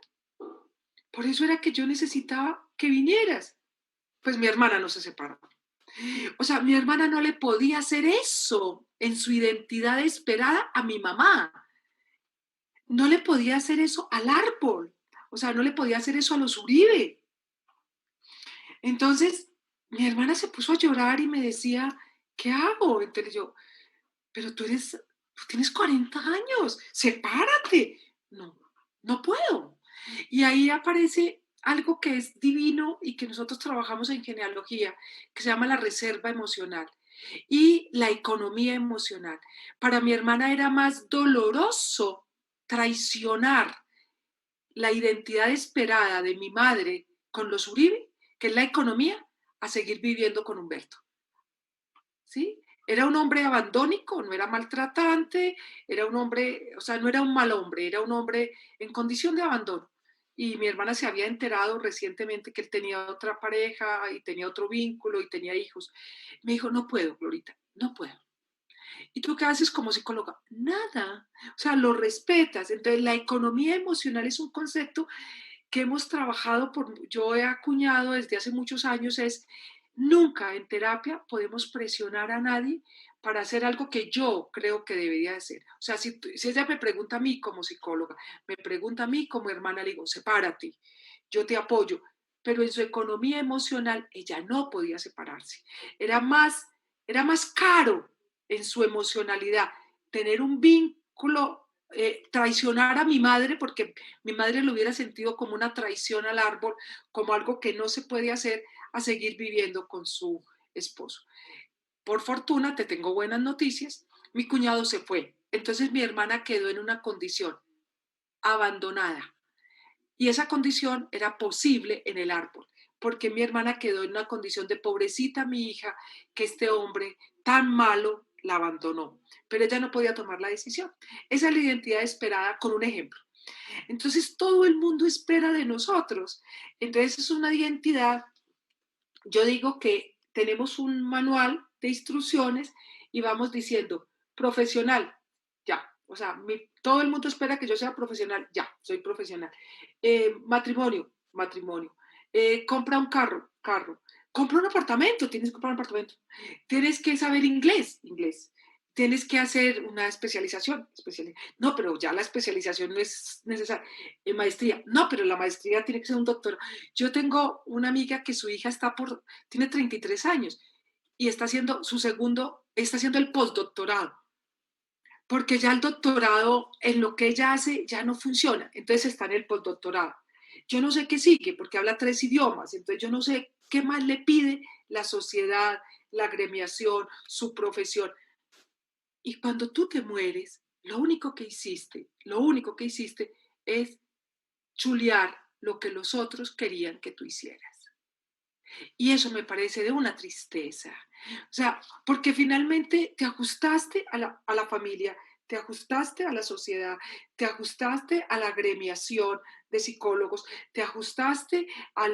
Por eso era que yo necesitaba que vinieras. Pues mi hermana no se separó. O sea, mi hermana no le podía hacer eso en su identidad esperada a mi mamá. No le podía hacer eso al árbol, o sea, no le podía hacer eso a los Uribe. Entonces, mi hermana se puso a llorar y me decía, ¿qué hago? Entonces yo, pero tú tienes 40 años, sepárate. No, no puedo. Y ahí aparece algo que es divino y que nosotros trabajamos en genealogía, que se llama la reserva emocional y la economía emocional. Para mi hermana era más doloroso traicionar la identidad esperada de mi madre con los Uribe, que es la economía, a seguir viviendo con Humberto. ¿Sí? Era un hombre abandónico, no era maltratante, era un hombre, o sea, no era un mal hombre, era un hombre en condición de abandono. Y mi hermana se había enterado recientemente que él tenía otra pareja y tenía otro vínculo y tenía hijos. Me dijo, no puedo, Glorita, no puedo. ¿Y tú qué haces como psicóloga? Nada. O sea, lo respetas. Entonces, la economía emocional es un concepto que hemos trabajado, yo he acuñado desde hace muchos años, es nunca en terapia podemos presionar a nadie para hacer algo que yo creo que debería hacer. O sea, si ella me pregunta a mí como psicóloga, me pregunta a mí como hermana, le digo, sepárate, yo te apoyo. Pero en su economía emocional ella no podía separarse. Era más, era más caro en su emocionalidad tener un vínculo, traicionar a mi madre, porque mi madre lo hubiera sentido como una traición al árbol, como algo que no se puede hacer, a seguir viviendo con su esposo. Por fortuna, te tengo buenas noticias, mi cuñado se fue. Entonces mi hermana quedó en una condición abandonada. Y esa condición era posible en el árbol, porque mi hermana quedó en una condición de pobrecita mi hija, que este hombre tan malo la abandonó. Pero ella no podía tomar la decisión. Esa es la identidad esperada con un ejemplo. Entonces todo el mundo espera de nosotros. Entonces es una identidad, yo digo que tenemos un manual de instrucciones y vamos diciendo, profesional, ya, o sea, todo el mundo espera que yo sea profesional, ya, soy profesional. Matrimonio, matrimonio. Compra un carro, carro. Compra un apartamento, tienes que comprar un apartamento. Tienes que saber inglés, inglés. tienes que hacer una especialización. No, pero ya la especialización no es necesaria. Maestría. No, pero la maestría tiene que ser un doctor. Yo tengo una amiga que su hija tiene 33 años y está haciendo está haciendo el postdoctorado, porque ya el doctorado en lo que ella hace ya no funciona, entonces está en el postdoctorado. Yo no sé qué sigue, porque habla 3 idiomas, entonces yo no sé qué más le pide la sociedad, la agremiación, su profesión. Y cuando tú te mueres, lo único que hiciste es chulear lo que los otros querían que tú hicieras. Y eso me parece de una tristeza. O sea, porque finalmente te ajustaste a la familia, te ajustaste a la sociedad, te ajustaste a la agremiación de psicólogos, te ajustaste a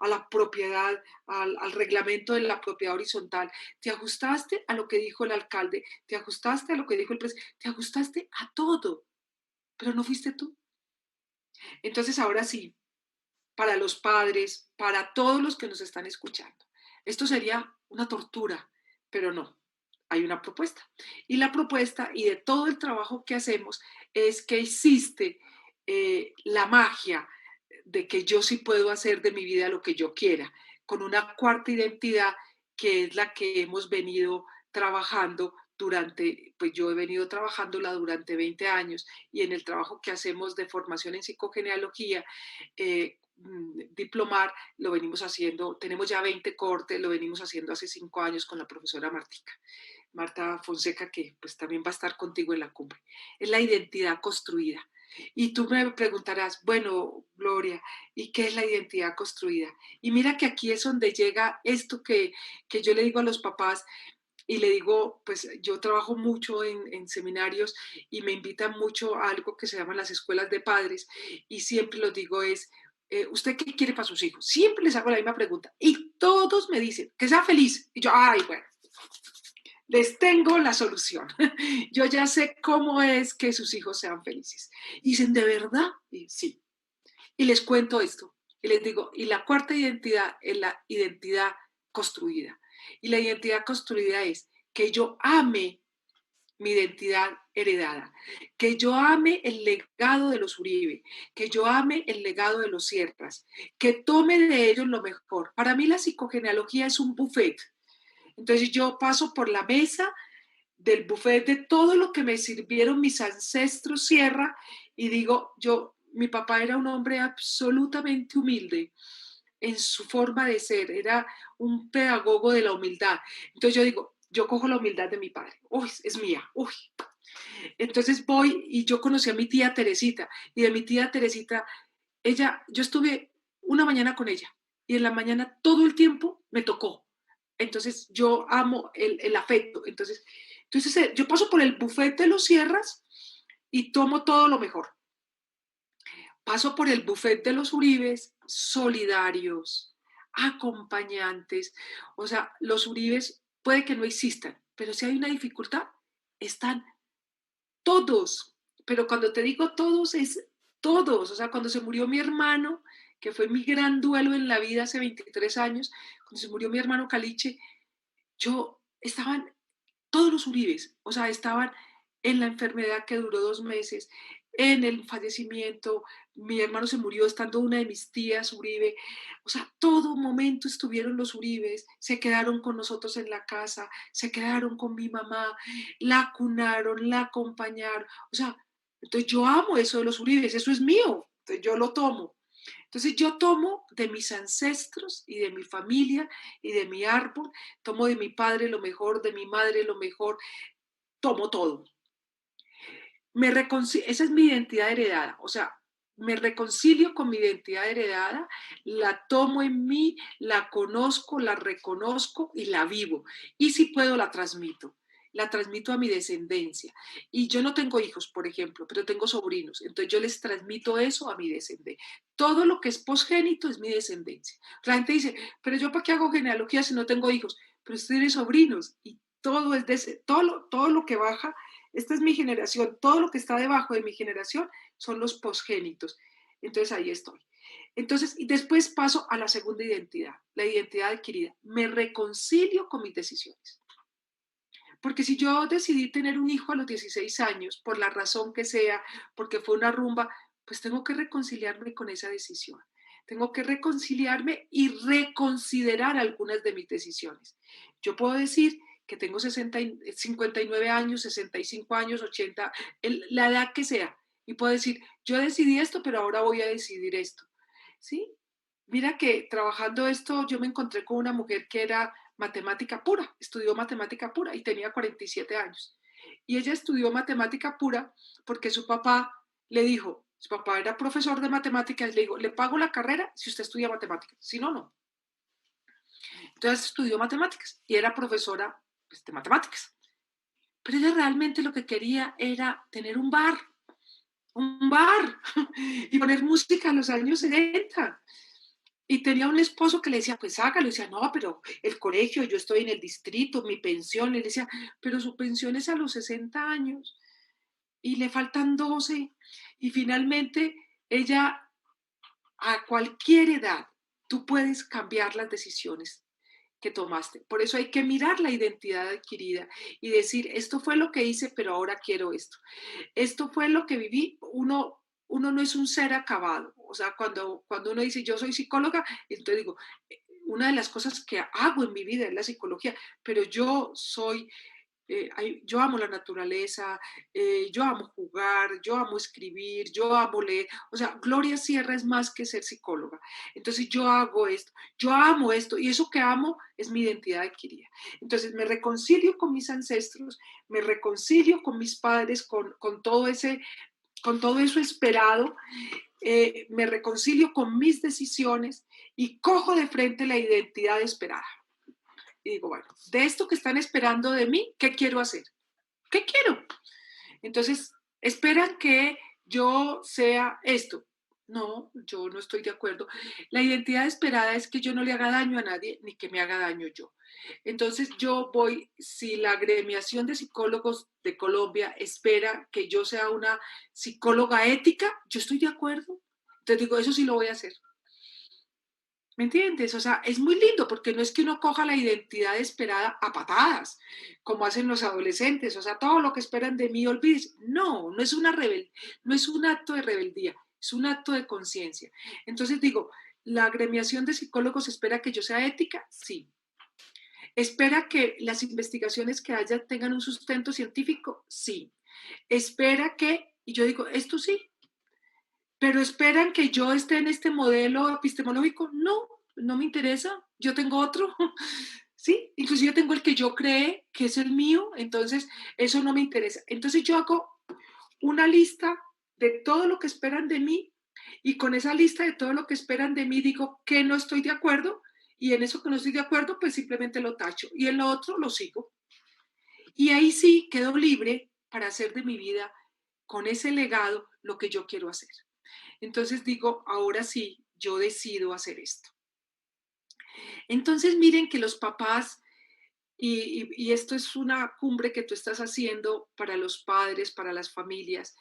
la propiedad, al reglamento de la propiedad horizontal, te ajustaste a lo que dijo el alcalde, te ajustaste a lo que dijo el presidente, te ajustaste a todo, pero no fuiste tú. Entonces ahora sí, para los padres, para todos los que nos están escuchando. Esto sería una tortura, pero no, hay una propuesta. Y la propuesta y de todo el trabajo que hacemos es que existe la magia de que yo sí puedo hacer de mi vida lo que yo quiera, con una cuarta identidad que es la que hemos venido trabajando pues yo he venido trabajándola durante 20 años y en el trabajo que hacemos de formación en psicogenealogía, diplomar, lo venimos haciendo, tenemos ya 20 cortes, lo venimos haciendo hace 5 años con la profesora Marta Fonseca, que pues también va a estar contigo en la cumbre. Es la identidad construida. Y tú me preguntarás, bueno, Gloria, ¿y qué es la identidad construida? Y mira que aquí es donde llega esto que yo le digo a los papás, y le digo, pues yo trabajo mucho en seminarios y me invitan mucho a algo que se llama las escuelas de padres y siempre los digo es, ¿usted qué quiere para sus hijos? Siempre les hago la misma pregunta y todos me dicen, que sea feliz. Y yo, ay, bueno, les tengo la solución. Yo ya sé cómo es que sus hijos sean felices. Y dicen, ¿de verdad? Y sí. Y les cuento esto. Y les digo, y la cuarta identidad es la identidad construida. Y la identidad construida es que yo ame mi identidad heredada, que yo ame el legado de los Uribe, que yo ame el legado de los Sierras, que tome de ellos lo mejor. Para mí la psicogenealogía es un buffet. Entonces yo paso por la mesa del buffet de todo lo que me sirvieron mis ancestros Sierra y digo, mi papá era un hombre absolutamente humilde en su forma de ser, era un pedagogo de la humildad. Entonces yo digo, yo cojo la humildad de mi padre, uy, es mía, uy. Entonces voy y yo conocí a mi tía Teresita y de mi tía Teresita, yo estuve una mañana con ella y en la mañana todo el tiempo me tocó. Entonces yo amo el afecto. Entonces yo paso por el buffet de los Sierras y tomo todo lo mejor. Paso por el buffet de los Uribes, solidarios, acompañantes. O sea, los Uribes puede que no existan, pero si hay una dificultad, están todos. Pero cuando te digo todos, es todos. O sea, cuando se murió mi hermano, que fue mi gran duelo en la vida hace 23 años, cuando se murió mi hermano Caliche, estaban todos los Uribes, o sea, estaban en la enfermedad que duró 2 meses, en el fallecimiento, mi hermano se murió estando una de mis tías Uribe, o sea, todo momento estuvieron los Uribes, se quedaron con nosotros en la casa, se quedaron con mi mamá, la cunaron, la acompañaron, o sea, entonces yo amo eso de los Uribes, eso es mío, entonces yo lo tomo. Entonces yo tomo de mis ancestros y de mi familia y de mi árbol, tomo de mi padre lo mejor, de mi madre lo mejor, tomo todo. Esa es mi identidad heredada, o sea, me reconcilio con mi identidad heredada, la tomo en mí, la conozco, la reconozco y la vivo. Y si puedo, la transmito a mi descendencia. Y yo no tengo hijos, por ejemplo, pero tengo sobrinos, entonces yo les transmito eso a mi descendencia. Todo lo que es posgénito es mi descendencia. La gente dice, pero yo para qué hago genealogía si no tengo hijos, pero usted tiene sobrinos y todo es todo lo que baja. Esta es mi generación, todo lo que está debajo de mi generación son los posgénitos. Entonces ahí estoy. Entonces, y después paso a la segunda identidad, la identidad adquirida. Me reconcilio con mis decisiones. Porque si yo decidí tener un hijo a los 16 años, por la razón que sea, porque fue una rumba, pues tengo que reconciliarme con esa decisión. Tengo que reconciliarme y reconsiderar algunas de mis decisiones. Yo puedo decir que tengo 59 años, 65 años, 80, la edad que sea, y puedo decir, yo decidí esto, pero ahora voy a decidir esto. ¿Sí? Mira que trabajando esto, yo me encontré con una mujer que era matemática pura, estudió matemática pura y tenía 47 años. Y ella estudió matemática pura porque su papá le dijo, su papá era profesor de matemáticas, le dijo, le pago la carrera si usted estudia matemáticas, si no, no. Entonces estudió matemáticas y era profesora pues, de matemáticas. Pero ella realmente lo que quería era tener un bar, y poner música en los años 70. Y tenía un esposo que le decía, pues hágalo. Y decía, no, pero el colegio, yo estoy en el distrito, mi pensión. Le decía, pero su pensión es a los 60 años y le faltan 12. Y finalmente, ella, a cualquier edad, tú puedes cambiar las decisiones que tomaste. Por eso hay que mirar la identidad adquirida y decir, esto fue lo que hice, pero ahora quiero esto. Esto fue lo que viví. Uno no es un ser acabado. O sea, cuando uno dice, yo soy psicóloga, entonces digo, una de las cosas que hago en mi vida es la psicología, pero yo soy yo amo la naturaleza, yo amo jugar, yo amo escribir, yo amo leer. O sea, Gloria Sierra es más que ser psicóloga. Entonces yo hago esto, yo amo esto y eso que amo es mi identidad adquirida. Entonces me reconcilio con mis ancestros, me reconcilio con mis padres, con todo eso esperado, me reconcilio con mis decisiones y cojo de frente la identidad esperada. Y digo, bueno, de esto que están esperando de mí, ¿qué quiero hacer? ¿Qué quiero? Entonces, esperan que yo sea esto. No, yo no estoy de acuerdo. La identidad esperada es que yo no le haga daño a nadie ni que me haga daño yo. Entonces yo voy, si la agremiación de psicólogos de Colombia espera que yo sea una psicóloga ética, yo estoy de acuerdo. Entonces digo, eso sí lo voy a hacer. ¿Me entiendes? O sea, es muy lindo porque no es que uno coja la identidad esperada a patadas, como hacen los adolescentes, o sea, todo lo que esperan de mí olvides. No, no es no es un acto de rebeldía, es un acto de conciencia. Entonces digo, ¿la agremiación de psicólogos espera que yo sea ética? Sí. ¿Espera que las investigaciones que haya tengan un sustento científico? Sí. ¿Espera que, y yo digo, esto sí, pero esperan que yo esté en este modelo epistemológico? No, no me interesa, yo tengo otro, ¿sí? Inclusive tengo el que yo cree que es el mío, entonces eso no me interesa. Entonces yo hago una lista de todo lo que esperan de mí y con esa lista de todo lo que esperan de mí digo que no estoy de acuerdo y en eso que no estoy de acuerdo pues simplemente lo tacho y en lo otro lo sigo. Y ahí sí quedo libre para hacer de mi vida con ese legado lo que yo quiero hacer. Entonces digo, ahora sí, yo decido hacer esto. Entonces miren que los papás, y esto es una cumbre que tú estás haciendo para los padres, para las familias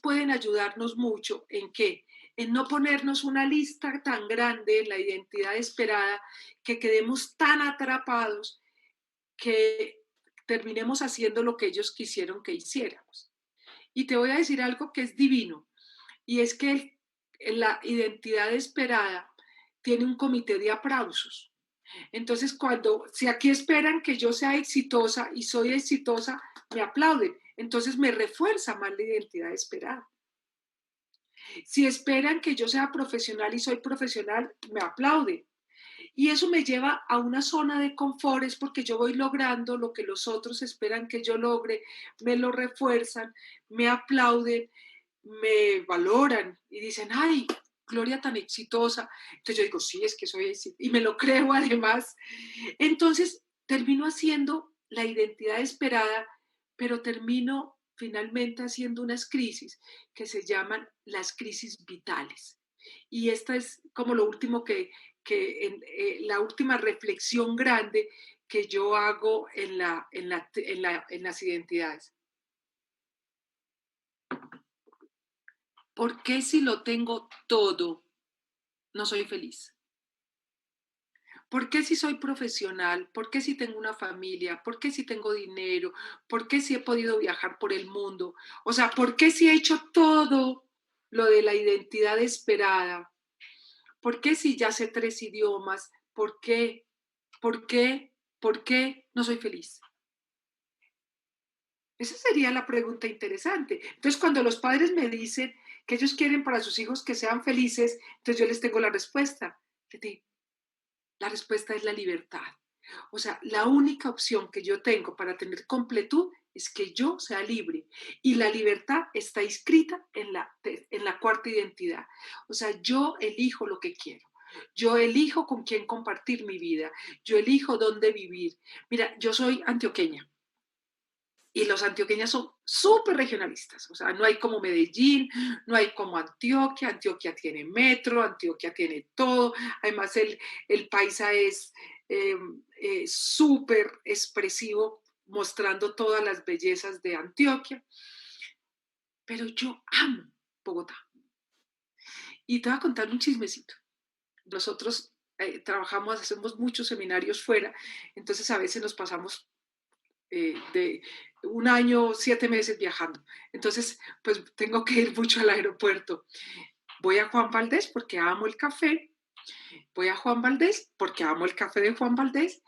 pueden ayudarnos mucho en qué, en no ponernos una lista tan grande en la identidad esperada, que quedemos tan atrapados que terminemos haciendo lo que ellos quisieron que hiciéramos. Y te voy a decir algo que es divino. Y es que la identidad esperada tiene un comité de aplausos. Entonces, si aquí esperan que yo sea exitosa y soy exitosa, me aplauden. Entonces me refuerza más la identidad esperada. Si esperan que yo sea profesional y soy profesional, me aplauden. Y eso me lleva a una zona de confort, es porque yo voy logrando lo que los otros esperan que yo logre, me lo refuerzan, me aplauden, me valoran y dicen, ay, Gloria tan exitosa. Entonces yo digo, sí, es que soy exitosa. Y me lo creo además. Entonces termino haciendo la identidad esperada, pero termino finalmente haciendo unas crisis que se llaman las crisis vitales. Y esta es como lo último la última reflexión grande que yo hago en las identidades. ¿Por qué si lo tengo todo, no soy feliz? ¿Por qué si soy profesional? ¿Por qué si tengo una familia? ¿Por qué si tengo dinero? ¿Por qué si he podido viajar por el mundo? O sea, ¿por qué si he hecho todo lo de la identidad esperada? ¿Por qué si ya sé 3 idiomas? ¿Por qué? ¿Por qué? ¿Por qué no soy feliz? Esa sería la pregunta interesante. Entonces, cuando los padres me dicen que ellos quieren para sus hijos que sean felices, entonces yo les tengo la respuesta. Fíjate, la respuesta es la libertad. O sea, la única opción que yo tengo para tener completud es que yo sea libre. Y la libertad está inscrita en la cuarta identidad. O sea, yo elijo lo que quiero. Yo elijo con quién compartir mi vida. Yo elijo dónde vivir. Mira, yo soy antioqueña. Y los antioqueños son súper regionalistas, o sea, no hay como Medellín, no hay como Antioquia, Antioquia tiene metro, Antioquia tiene todo, además el paisa es eh, súper expresivo, mostrando todas las bellezas de Antioquia, pero yo amo Bogotá. Y te voy a contar un chismecito. Nosotros trabajamos, hacemos muchos seminarios fuera, entonces a veces nos pasamos de 1 año, 7 meses viajando. Entonces, pues tengo que ir mucho al aeropuerto. Voy a Juan Valdés porque amo el café, voy a Juan Valdés porque amo el café de Juan Valdés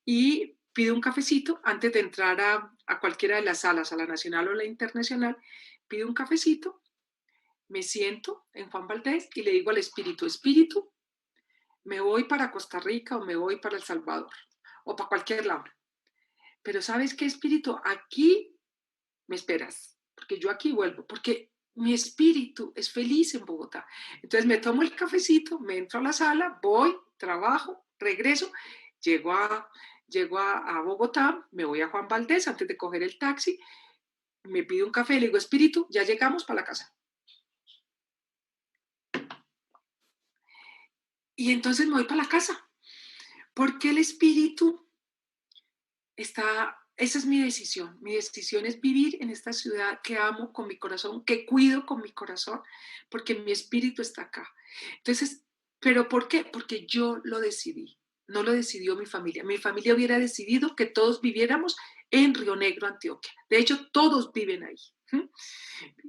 y pido un cafecito antes de entrar a cualquiera de las salas, a la nacional o la internacional, pido un cafecito, me siento en Juan Valdés y le digo al espíritu, espíritu, me voy para Costa Rica o me voy para El Salvador o para cualquier lado. Pero ¿sabes qué, espíritu? Aquí me esperas, porque yo aquí vuelvo, porque mi espíritu es feliz en Bogotá. Entonces me tomo el cafecito, me entro a la sala, voy, trabajo, regreso, llego a, llego a Bogotá, me voy a Juan Valdés antes de coger el taxi, me pido un café, le digo, espíritu, ya llegamos para la casa. Y entonces me voy para la casa, porque el espíritu esa es mi decisión es vivir en esta ciudad que amo con mi corazón, que cuido con mi corazón, porque mi espíritu está acá. Entonces, ¿pero por qué? Porque yo lo decidí, no lo decidió mi familia. Mi familia hubiera decidido que todos viviéramos en Río Negro, Antioquia. De hecho, todos viven ahí. ¿Sí?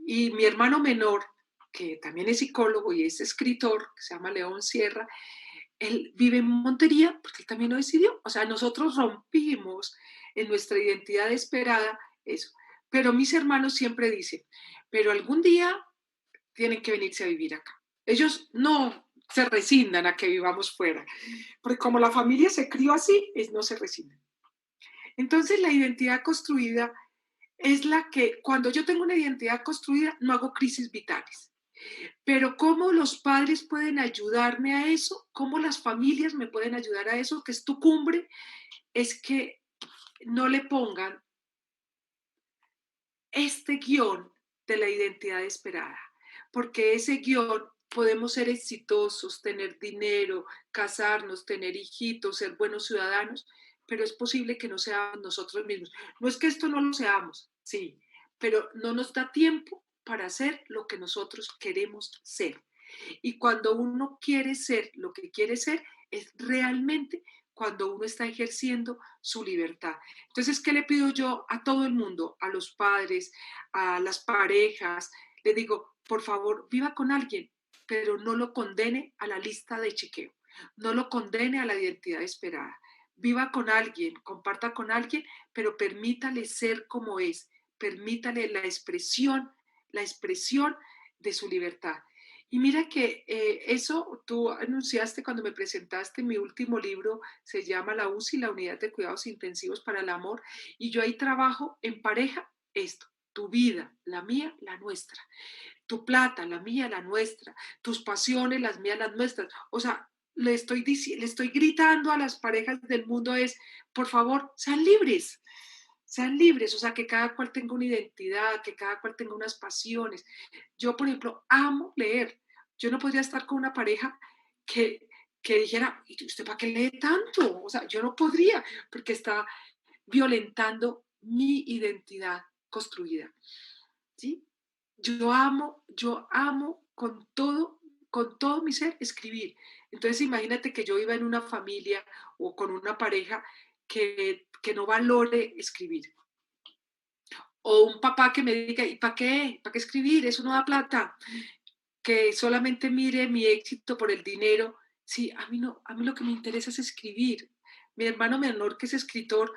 Y mi hermano menor, que también es psicólogo y es escritor, que se llama León Sierra, él vive en Montería porque él también lo decidió. O sea, nosotros rompimos en nuestra identidad esperada eso. Pero mis hermanos siempre dicen, pero algún día tienen que venirse a vivir acá. Ellos no se resignan a que vivamos fuera, porque como la familia se crió así, no se resignan. Entonces la identidad construida es la que, cuando yo tengo una identidad construida, no hago crisis vitales. Pero ¿cómo los padres pueden ayudarme a eso? ¿Cómo las familias me pueden ayudar a eso? Que es tu cumbre, es que no le pongan este guión de la identidad esperada, porque ese guión podemos ser exitosos, tener dinero, casarnos, tener hijitos, ser buenos ciudadanos, pero es posible que no seamos nosotros mismos. No es que esto no lo seamos, sí, pero no nos da tiempo para hacer lo que nosotros queremos ser. Y cuando uno quiere ser lo que quiere ser, es realmente cuando uno está ejerciendo su libertad. Entonces, ¿qué le pido yo a todo el mundo? A los padres, a las parejas. Le digo, por favor, viva con alguien, pero no lo condene a la lista de chequeo, no lo condene a la identidad esperada. Viva con alguien, comparta con alguien, pero permítale ser como es, permítale la expresión de su libertad. Y mira que eso tú anunciaste cuando me presentaste mi último libro, se llama La UCI, la Unidad de Cuidados Intensivos para el Amor, y yo ahí trabajo en pareja esto, tu vida, la mía, la nuestra, tu plata, la mía, la nuestra, tus pasiones, las mías, las nuestras. O sea, le estoy gritando a las parejas del mundo es, por favor, sean libres, o sea, que cada cual tenga una identidad, que cada cual tenga unas pasiones. Yo, por ejemplo, amo leer. Yo no podría estar con una pareja que dijera, ¿y usted para qué lee tanto? O sea, yo no podría, porque está violentando mi identidad construida, ¿sí? Yo amo con todo, con todo mi ser escribir. Entonces imagínate que yo iba en una familia o con una pareja que no valore escribir. O un papá que me diga, ¿y para qué? ¿Para qué escribir? Eso no da plata. Que solamente mire mi éxito por el dinero. Sí, a mí no, a mí lo que me interesa es escribir. Mi hermano menor, que es escritor,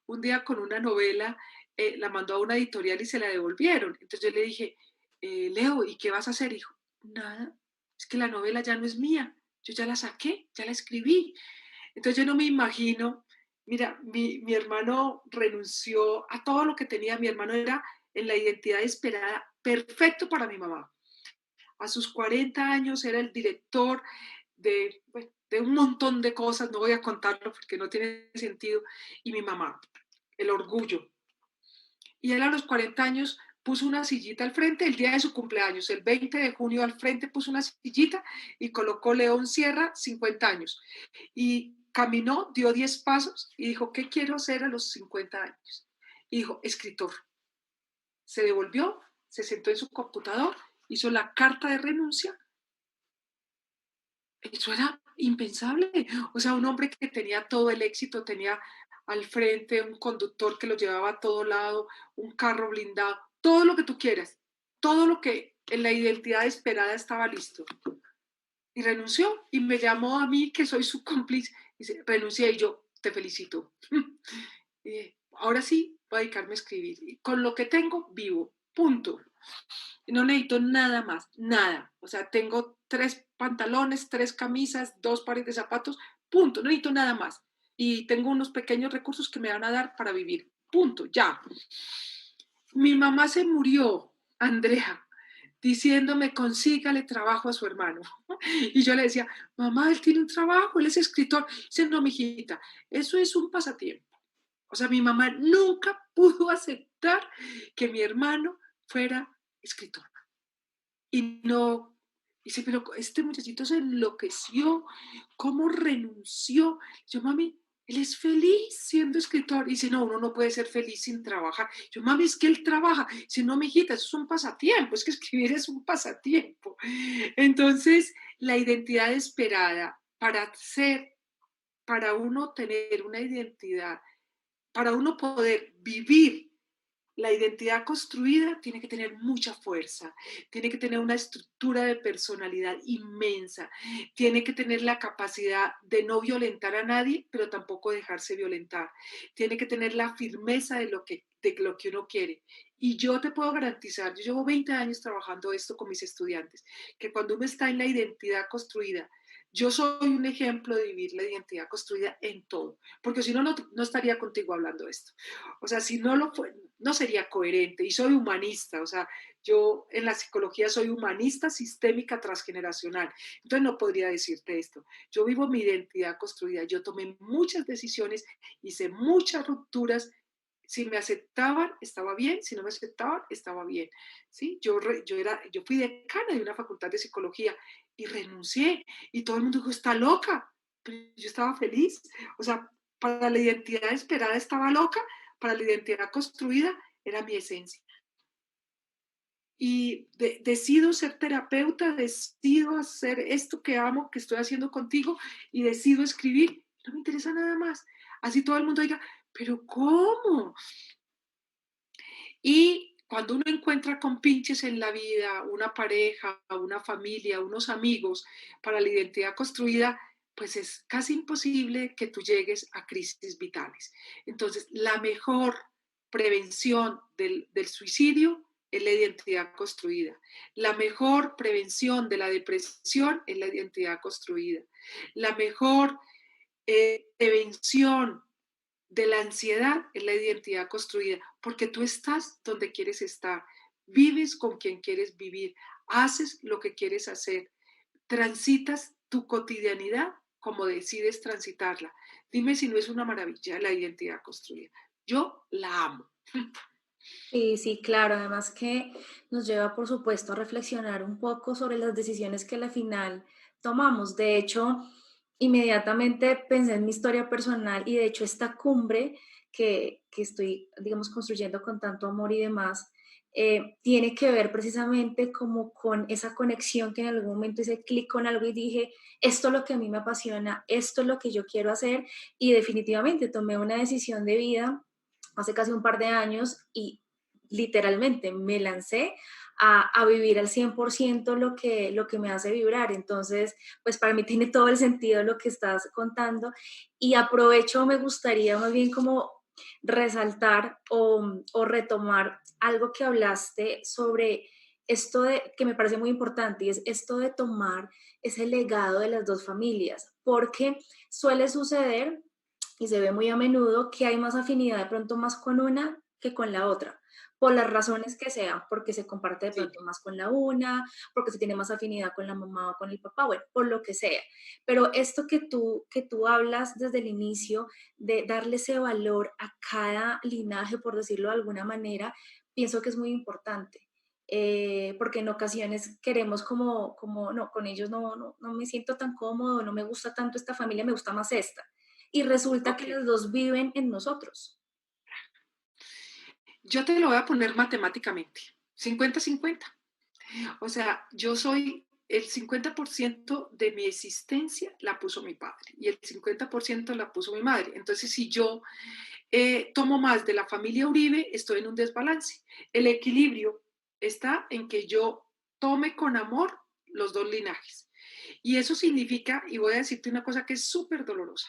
un día con una novela la mandó a una editorial y se la devolvieron. Entonces yo le dije, Leo, ¿y qué vas a hacer, hijo? Nada, es que la novela ya no es mía, yo ya la saqué, ya la escribí. Entonces yo no me imagino, mira, mi hermano renunció a todo lo que tenía, mi hermano era en la identidad esperada perfecto para mi mamá. A sus 40 años era el director de, bueno, de un montón de cosas, no voy a contarlo porque no tiene sentido, y mi mamá, el orgullo. Y él a los 40 años puso una sillita al frente el día de su cumpleaños, el 20 de junio al frente puso una sillita y colocó León Sierra, 50 años. Y caminó, dio 10 pasos y dijo, ¿qué quiero hacer a los 50 años? Y dijo, escritor. Se devolvió, se sentó en su computador, hizo la carta de renuncia. Eso era impensable. O sea, un hombre que tenía todo el éxito, tenía al frente un conductor que lo llevaba a todo lado, un carro blindado, todo lo que tú quieras, todo lo que en la identidad esperada estaba listo. Y renunció y me llamó a mí, que soy su cómplice, y dice, renuncié y yo te felicito. Y ahora sí, voy a dedicarme a escribir. Y con lo que tengo, vivo. Punto. No necesito nada más, nada. O sea, tengo 3 pantalones, 3 camisas, 2 pares de zapatos, punto. No necesito nada más. Y tengo unos pequeños recursos que me van a dar para vivir. Punto, ya. Mi mamá se murió, Andrea, diciéndome consígale trabajo a su hermano. Y yo le decía, mamá, él tiene un trabajo, él es escritor. Dice, no, mijita, eso es un pasatiempo. O sea, mi mamá nunca pudo aceptar que mi hermano fuera escritor. Y no, dice, pero este muchachito se enloqueció, ¿cómo renunció? Yo, mami, él es feliz siendo escritor. Y dice, no, uno no puede ser feliz sin trabajar. Yo, mami, es que él trabaja. Dice, no, mijita, eso es un pasatiempo, es que escribir es un pasatiempo. Entonces, la identidad esperada para ser, para uno tener una identidad, para uno poder vivir la identidad construida tiene que tener mucha fuerza, tiene que tener una estructura de personalidad inmensa, tiene que tener la capacidad de no violentar a nadie, pero tampoco dejarse violentar, tiene que tener la firmeza de lo que uno quiere. Y yo te puedo garantizar, yo llevo 20 años trabajando esto con mis estudiantes, que cuando uno está en la identidad construida, yo soy un ejemplo de vivir la identidad construida en todo, porque si no, no estaría contigo hablando de esto. O sea, si no lo fue, no sería coherente. Y soy humanista, o sea, yo en la psicología soy humanista sistémica transgeneracional. Entonces no podría decirte esto. Yo vivo mi identidad construida, yo tomé muchas decisiones, hice muchas rupturas. Si me aceptaban, estaba bien, si no me aceptaban, estaba bien. ¿Sí? Yo fui decana de una facultad de psicología y renuncié y todo el mundo dijo, está loca, pero yo estaba feliz. O sea, para la identidad esperada estaba loca, para la identidad construida era mi esencia. Y decido ser terapeuta, decido hacer esto que amo, que estoy haciendo contigo, y decido escribir. No me interesa nada más. Así todo el mundo diga, pero ¿cómo? Y cuando uno encuentra compinches en la vida, una pareja, una familia, unos amigos para la identidad construida, pues es casi imposible que tú llegues a crisis vitales. Entonces, la mejor prevención del suicidio es la identidad construida. La mejor prevención de la depresión es la identidad construida. La mejor prevención de la ansiedad es la identidad construida, porque tú estás donde quieres estar, vives con quien quieres vivir, haces lo que quieres hacer, transitas tu cotidianidad como decides transitarla. Dime si no es una maravilla la identidad construida. Yo la amo. Sí, sí, claro. Además que nos lleva, por supuesto, a reflexionar un poco sobre las decisiones que a la final tomamos. De hecho, inmediatamente pensé en mi historia personal y de hecho esta cumbre que estoy, digamos, construyendo con tanto amor y demás, tiene que ver precisamente como con esa conexión que en algún momento hice clic con algo y dije, esto es lo que a mí me apasiona, esto es lo que yo quiero hacer y definitivamente tomé una decisión de vida hace casi un par de años y literalmente me lancé a vivir al 100% lo que me hace vibrar. Entonces, pues para mí tiene todo el sentido lo que estás contando y aprovecho, me gustaría más bien como resaltar o retomar algo que hablaste sobre esto de, que me parece muy importante, y es esto de tomar ese legado de las dos familias, porque suele suceder y se ve muy a menudo que hay más afinidad de pronto más con una que con la otra, por las razones que sean, porque se comparte de Sí. pronto más con la una, porque se tiene más afinidad con la mamá o con el papá, bueno, por lo que sea. Pero esto que tú hablas desde el inicio, de darle ese valor a cada linaje, por decirlo de alguna manera, pienso que es muy importante. Porque en ocasiones queremos como no, con ellos no me siento tan cómodo, no me gusta tanto esta familia, me gusta más esta. Y resulta que Ok, los dos viven en nosotros. yo te lo voy a poner matemáticamente, 50-50. O sea, yo soy el 50% de mi existencia la puso mi padre y el 50% la puso mi madre. Entonces, si yo tomo más de la familia Uribe, estoy en un desbalance. El equilibrio está en que yo tome con amor los dos linajes. Y eso significa, y voy a decirte una cosa que es súper dolorosa,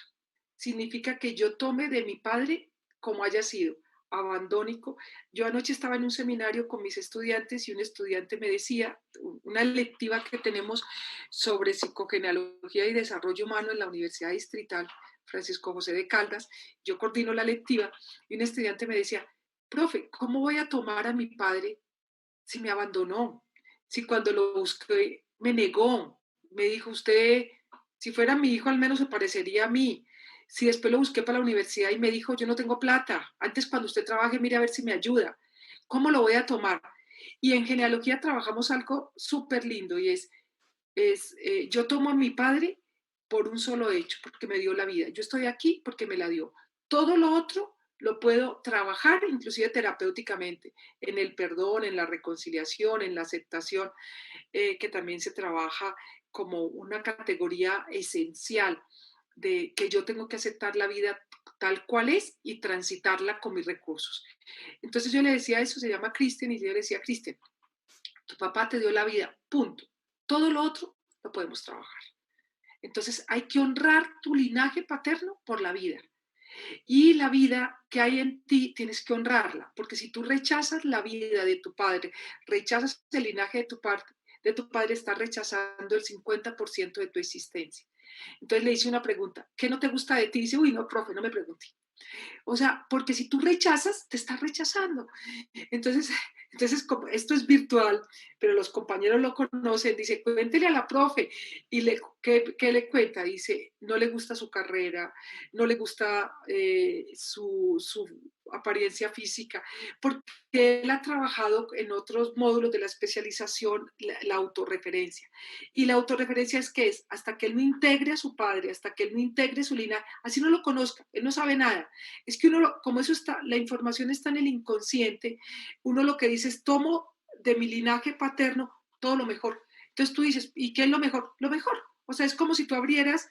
significa que yo tome de mi padre como haya sido, abandónico. Yo anoche estaba en un seminario con mis estudiantes y un estudiante me decía, una lectiva que tenemos sobre psicogenealogía y desarrollo humano en la Universidad Distrital Francisco José de Caldas, yo coordino la lectiva y un estudiante me decía, profe, ¿cómo voy a tomar a mi padre si me abandonó? Si cuando lo busqué me negó, me dijo, usted, si fuera mi hijo al menos se parecería a mí. Si después lo busqué para la universidad y me dijo, yo no tengo plata, antes cuando usted trabaje, mire a ver si me ayuda. ¿Cómo lo voy a tomar? Y en genealogía trabajamos algo súper lindo y yo tomo a mi padre por un solo hecho, porque me dio la vida. Yo estoy aquí porque me la dio. Todo lo otro lo puedo trabajar, inclusive terapéuticamente, en el perdón, en la reconciliación, en la aceptación, que también se trabaja como una categoría esencial de que yo tengo que aceptar la vida tal cual es y transitarla con mis recursos. Entonces yo le decía eso, se llama Cristian, y yo le decía, Cristian, tu papá te dio la vida, punto. Todo lo otro lo podemos trabajar. Entonces hay que honrar tu linaje paterno por la vida. Y la vida que hay en ti tienes que honrarla, porque si tú rechazas la vida de tu padre, rechazas el linaje de tu padre estás rechazando el 50% de tu existencia. Entonces le hice una pregunta, ¿qué no te gusta de ti? Dice, uy, no, profe, no me pregunte. O sea, porque si tú rechazas, te estás rechazando. Entonces, entonces como esto es virtual, pero los compañeros lo conocen, dice, cuéntele a la profe. Y ¿qué le cuenta? Dice, no le gusta su carrera, no le gusta su apariencia física, porque él ha trabajado en otros módulos de la especialización la autorreferencia. Y la autorreferencia es que es hasta que él no integre a su padre, hasta que él no integre su linaje, así no lo conozca, él no sabe nada. Es que uno, como eso está, la información está en el inconsciente, uno lo que dice es, tomo de mi linaje paterno todo lo mejor. Entonces tú dices, ¿y qué es lo mejor? Lo mejor. O sea, es como si tú abrieras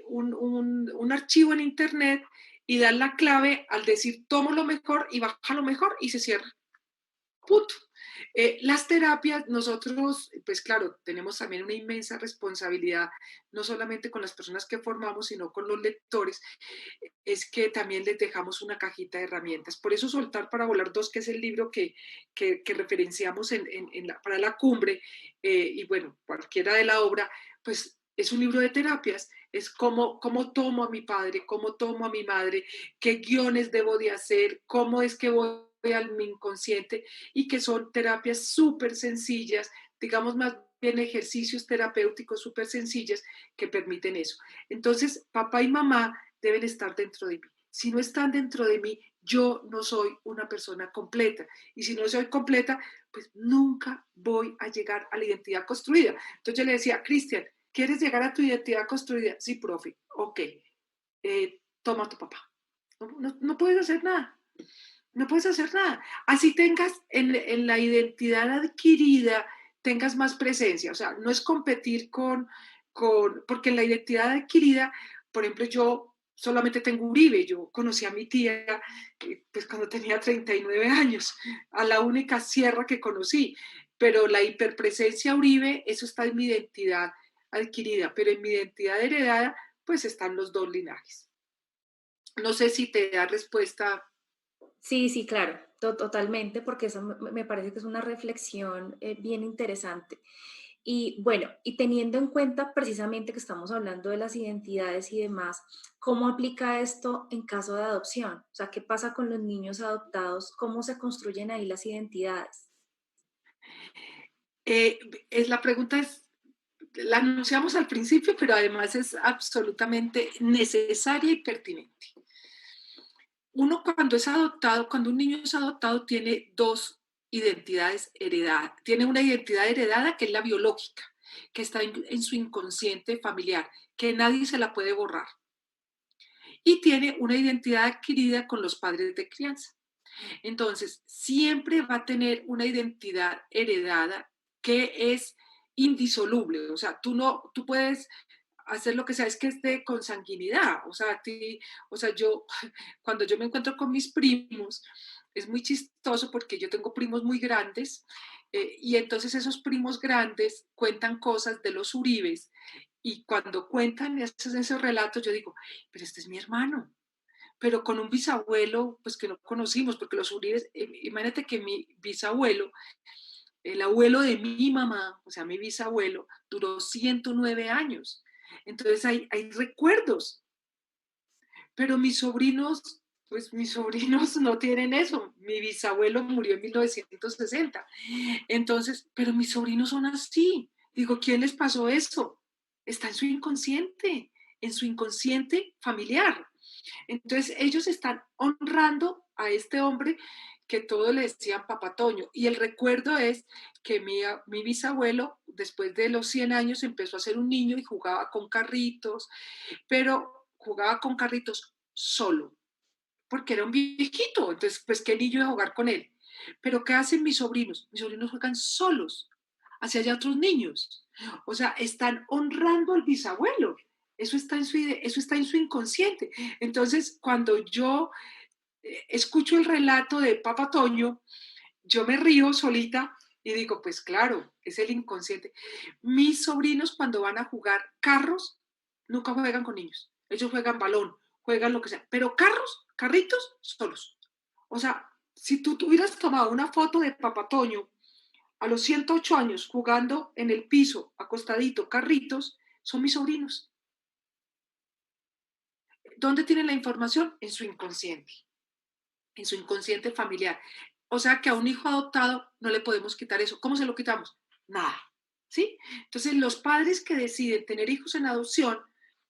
un archivo en Internet y das la clave al decir, tomo lo mejor y baja lo mejor y se cierra. Punto. Las terapias, nosotros, pues claro, tenemos también una inmensa responsabilidad, no solamente con las personas que formamos, sino con los lectores, es que también les dejamos una cajita de herramientas. Por eso Soltar para Volar 2, que es el libro que referenciamos para la cumbre, y bueno, cualquiera de la obra, pues es un libro de terapias, es cómo tomo a mi padre, cómo tomo a mi madre, qué guiones debo de hacer, cómo es que voy al mi inconsciente, y que son terapias súper sencillas, digamos más bien ejercicios terapéuticos súper sencillas que permiten eso. Entonces, papá y mamá deben estar dentro de mí. Si no están dentro de mí, yo no soy una persona completa. Y si no soy completa, pues nunca voy a llegar a la identidad construida. Entonces yo le decía, Cristian, ¿quieres llegar a tu identidad construida? Sí, profe. Ok. Toma a tu papá. No puedes hacer nada. no puedes hacer nada. Así tengas en la identidad adquirida, tengas más presencia. O sea, no es competir porque en la identidad adquirida, por ejemplo, yo solamente tengo Uribe. Yo conocí a mi tía, pues cuando tenía 39 años, a la única sierra que conocí. Pero la hiperpresencia Uribe, eso está en mi identidad adquirida, pero en mi identidad heredada, pues están los dos linajes. No sé si te da respuesta. Sí, sí, claro, totalmente, porque eso me parece que es una reflexión bien interesante. Y bueno, y teniendo en cuenta precisamente que estamos hablando de las identidades y demás, ¿cómo aplica esto en caso de adopción? O sea, ¿qué pasa con los niños adoptados? ¿Cómo se construyen ahí las identidades? Eh, la pregunta la anunciamos al principio, pero además es absolutamente necesaria y pertinente. Uno cuando es adoptado, cuando un niño es adoptado, tiene dos identidades heredadas. Tiene una identidad heredada que es la biológica, que está en su inconsciente familiar, que nadie se la puede borrar. Y tiene una identidad adquirida con los padres de crianza. Entonces, siempre va a tener una identidad heredada que es indisoluble. O sea, tú puedes hacer lo que sea, es que es de consanguinidad. O sea, yo, cuando yo me encuentro con mis primos, es muy chistoso porque yo tengo primos muy grandes y entonces esos primos grandes cuentan cosas de los Uribes y cuando cuentan esos relatos yo digo, pero este es mi hermano, pero con un bisabuelo, pues que no conocimos, porque los Uribes, imagínate que mi bisabuelo, el abuelo de mi mamá, o sea, mi bisabuelo, duró 109 años. Entonces hay recuerdos, pero mis sobrinos, pues mis sobrinos no tienen eso. Mi bisabuelo murió en 1960. Entonces, pero mis sobrinos son así. Digo, ¿quién les pasó eso? Está en su inconsciente familiar. Entonces, ellos están honrando a este hombre que todo le decían Papá Toño. Y el recuerdo es que mi bisabuelo, después de los 100 años, empezó a ser un niño y jugaba con carritos, pero jugaba con carritos solo, porque era un viejito. Entonces, pues, ¿qué niño iba a jugar con él? Pero ¿qué hacen mis sobrinos? Mis sobrinos juegan solos, hacia allá otros niños. O sea, están honrando al bisabuelo. Eso está en su inconsciente. Entonces, cuando yo escucho el relato de Papa Toño, yo me río solita y digo, pues claro, es el inconsciente. Mis sobrinos cuando van a jugar carros, nunca juegan con niños. Ellos juegan balón, juegan lo que sea, pero carritos, solos. O sea, si tú hubieras tomado una foto de Papa Toño a los 108 años jugando en el piso, acostadito, carritos, son mis sobrinos. ¿Dónde tienen la información? En su inconsciente familiar. O sea que a un hijo adoptado no le podemos quitar eso. ¿Cómo se lo quitamos? Nada. ¿Sí? Entonces, los padres que deciden tener hijos en adopción,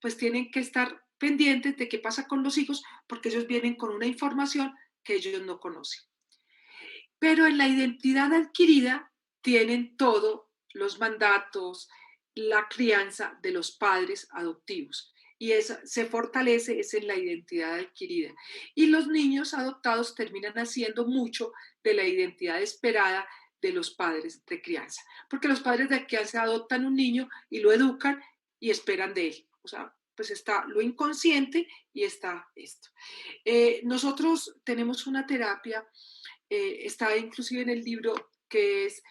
pues tienen que estar pendientes de qué pasa con los hijos, porque ellos vienen con una información que ellos no conocen. Pero en la identidad adquirida tienen todos los mandatos, la crianza de los padres adoptivos. Y esa se fortalece es en la identidad adquirida. Y los niños adoptados terminan haciendo mucho de la identidad esperada de los padres de crianza. Porque los padres de crianza adoptan un niño y lo educan y esperan de él. O sea, pues está lo inconsciente y está esto. Nosotros tenemos una terapia está inclusive en el libro, que es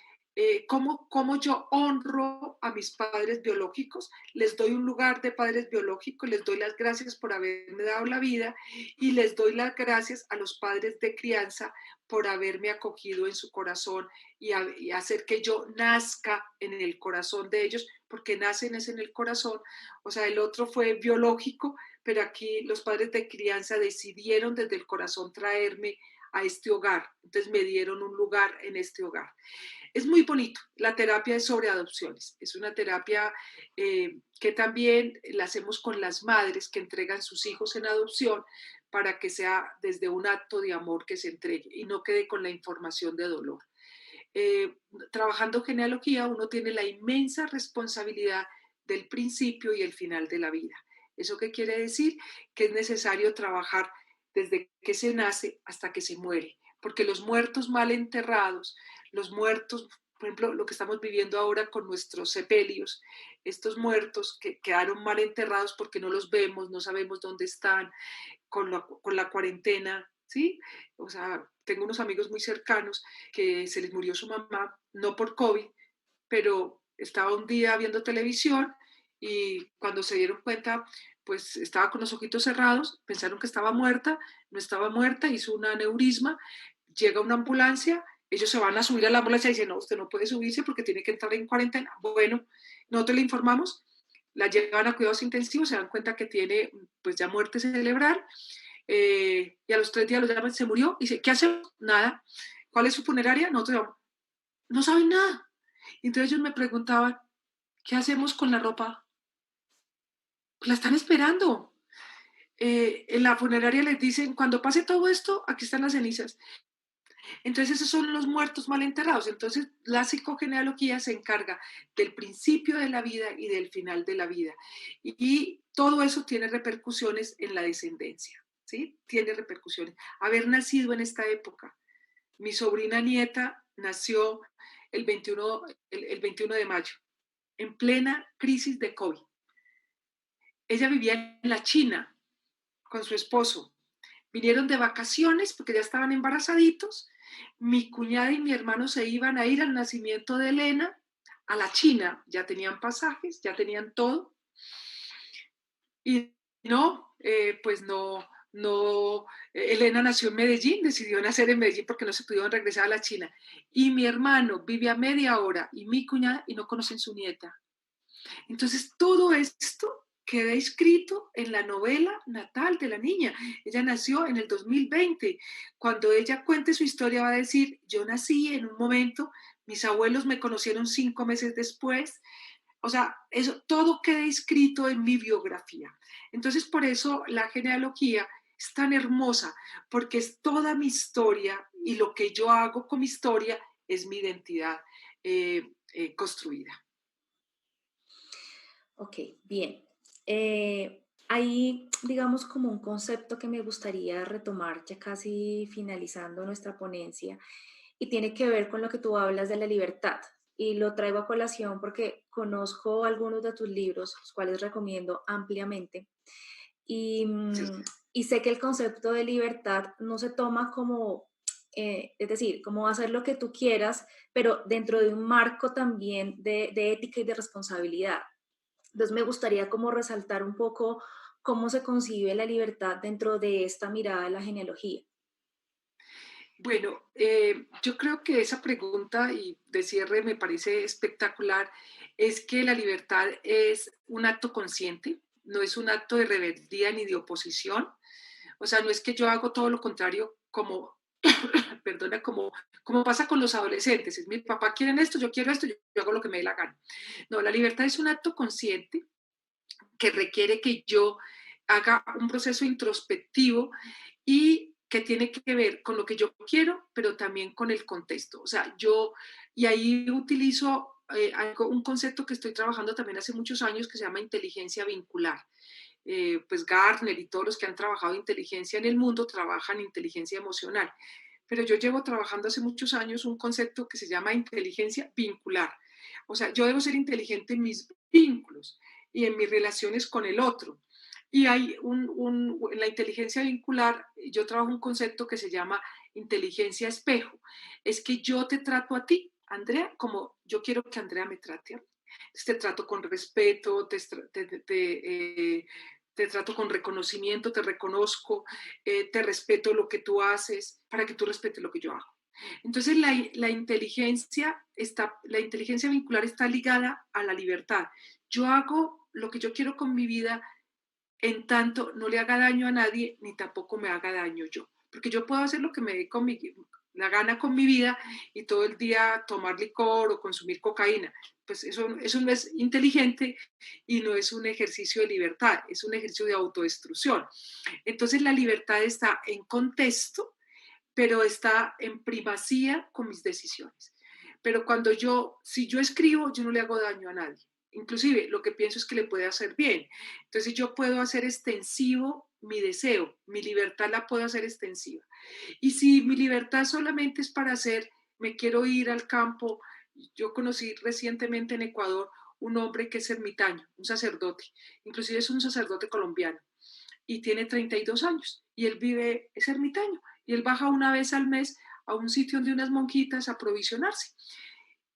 cómo yo honro a mis padres biológicos, les doy un lugar de padres biológicos, les doy las gracias por haberme dado la vida y les doy las gracias a los padres de crianza por haberme acogido en su corazón y hacer que yo nazca en el corazón de ellos, porque nacen es en el corazón, o sea, el otro fue biológico, pero aquí los padres de crianza decidieron desde el corazón traerme a este hogar. Entonces me dieron un lugar en este hogar. Es muy bonito. La terapia es sobre adopciones. Es una terapia que también la hacemos con las madres que entregan sus hijos en adopción para que sea desde un acto de amor que se entregue y no quede con la información de dolor. Eh, Trabajando genealogía, uno tiene la inmensa responsabilidad del principio y el final de la vida. ¿Eso qué quiere decir? Que es necesario trabajar desde que se nace hasta que se muere, porque los muertos mal enterrados, los muertos, por ejemplo, lo que estamos viviendo ahora con nuestros sepelios, estos muertos que quedaron mal enterrados porque no los vemos, no sabemos dónde están, con la cuarentena, ¿sí? O sea, tengo unos amigos muy cercanos que se les murió su mamá, no por COVID, pero estaba un día viendo televisión y cuando se dieron cuenta, pues estaba con los ojitos cerrados, pensaron que estaba muerta, no estaba muerta, hizo un aneurisma, llega una ambulancia, ellos se van a subir a la ambulancia y dicen, no, usted no puede subirse porque tiene que entrar en cuarentena. Bueno, nosotros le informamos, la llevan a cuidados intensivos, se dan cuenta que tiene pues ya muerte cerebral, y a los 3 días lo llaman, se murió, y dice, ¿qué hacemos? Nada. ¿Cuál es su funeraria? Nosotros no saben nada. Y entonces ellos me preguntaban, ¿qué hacemos con la ropa? Pues la están esperando. En la funeraria les dicen, cuando pase todo esto, aquí están las cenizas. Entonces esos son los muertos mal enterrados. Entonces la psicogenealogía se encarga del principio de la vida y del final de la vida. Y todo eso tiene repercusiones en la descendencia, ¿sí? Tiene repercusiones. Haber nacido en esta época. Mi sobrina nieta nació el 21 de mayo, en plena crisis de COVID. Ella vivía en la China con su esposo. Vinieron de vacaciones porque ya estaban embarazaditos. Mi cuñada y mi hermano se iban a ir al nacimiento de Elena a la China. Ya tenían pasajes, ya tenían todo. Y no, pues no, no, Elena nació en Medellín, decidió nacer en Medellín porque no se pudieron regresar a la China. Y mi hermano vive a media hora y mi cuñada y no conocen su nieta. Entonces, todo esto queda escrito en la novela natal de la niña. Ella nació en el 2020. Cuando ella cuente su historia va a decir, yo nací en un momento, mis abuelos me conocieron 5 meses después. O sea, eso todo queda escrito en mi biografía. Entonces, por eso la genealogía es tan hermosa, porque es toda mi historia y lo que yo hago con mi historia es mi identidad construida. Ok, bien. Hay, digamos, como un concepto que me gustaría retomar ya casi finalizando nuestra ponencia y tiene que ver con lo que tú hablas de la libertad. Y lo traigo a colación porque conozco algunos de tus libros, los cuales recomiendo ampliamente. Y, Sí. y sé que el concepto de libertad no se toma como, es decir, como hacer lo que tú quieras, pero dentro de un marco también de ética y de responsabilidad. Entonces me gustaría como resaltar un poco cómo se concibe la libertad dentro de esta mirada de la genealogía. Bueno, yo creo que esa pregunta y de cierre me parece espectacular, es que la libertad es un acto consciente, no es un acto de rebeldía ni de oposición. O sea, no es que yo hago todo lo contrario como, perdona, como pasa con los adolescentes. Es mi papá quiere esto, yo quiero esto, yo hago lo que me dé la gana. No, la libertad es un acto consciente que requiere que yo haga un proceso introspectivo y que tiene que ver con lo que yo quiero, pero también con el contexto. O sea, y ahí utilizo un concepto que estoy trabajando también hace muchos años que se llama inteligencia vincular. Pues Gartner y todos los que han trabajado inteligencia en el mundo trabajan inteligencia emocional. Pero yo llevo trabajando hace muchos años un concepto que se llama inteligencia vincular. O sea, yo debo ser inteligente en mis vínculos y en mis relaciones con el otro. Y hay en la inteligencia vincular, yo trabajo un concepto que se llama inteligencia espejo. Es que yo te trato a ti, Andrea, como yo quiero que Andrea me trate a mí. Te trato con respeto, te trato con reconocimiento, te reconozco, te respeto lo que tú haces para que tú respetes lo que yo hago. Entonces la inteligencia vincular está ligada a la libertad. Yo hago lo que yo quiero con mi vida en tanto no le haga daño a nadie ni tampoco me haga daño yo. Porque yo puedo hacer lo que me dé la gana con mi vida y todo el día tomar licor o consumir cocaína. Pues eso no es inteligente y no es un ejercicio de libertad, es un ejercicio de autodestrucción. Entonces la libertad está en contexto, pero está en primacía con mis decisiones. Pero si yo escribo, yo no le hago daño a nadie. Inclusive lo que pienso es que le puede hacer bien. Entonces yo puedo hacer extensivo mi deseo, mi libertad la puedo hacer extensiva. Y si mi libertad solamente es para hacer, me quiero ir al campo, yo conocí recientemente en Ecuador un hombre que es ermitaño, un sacerdote, inclusive es un sacerdote colombiano y tiene 32 años y él vive, es ermitaño y él baja una vez al mes a un sitio donde unas monjitas a provisionarse.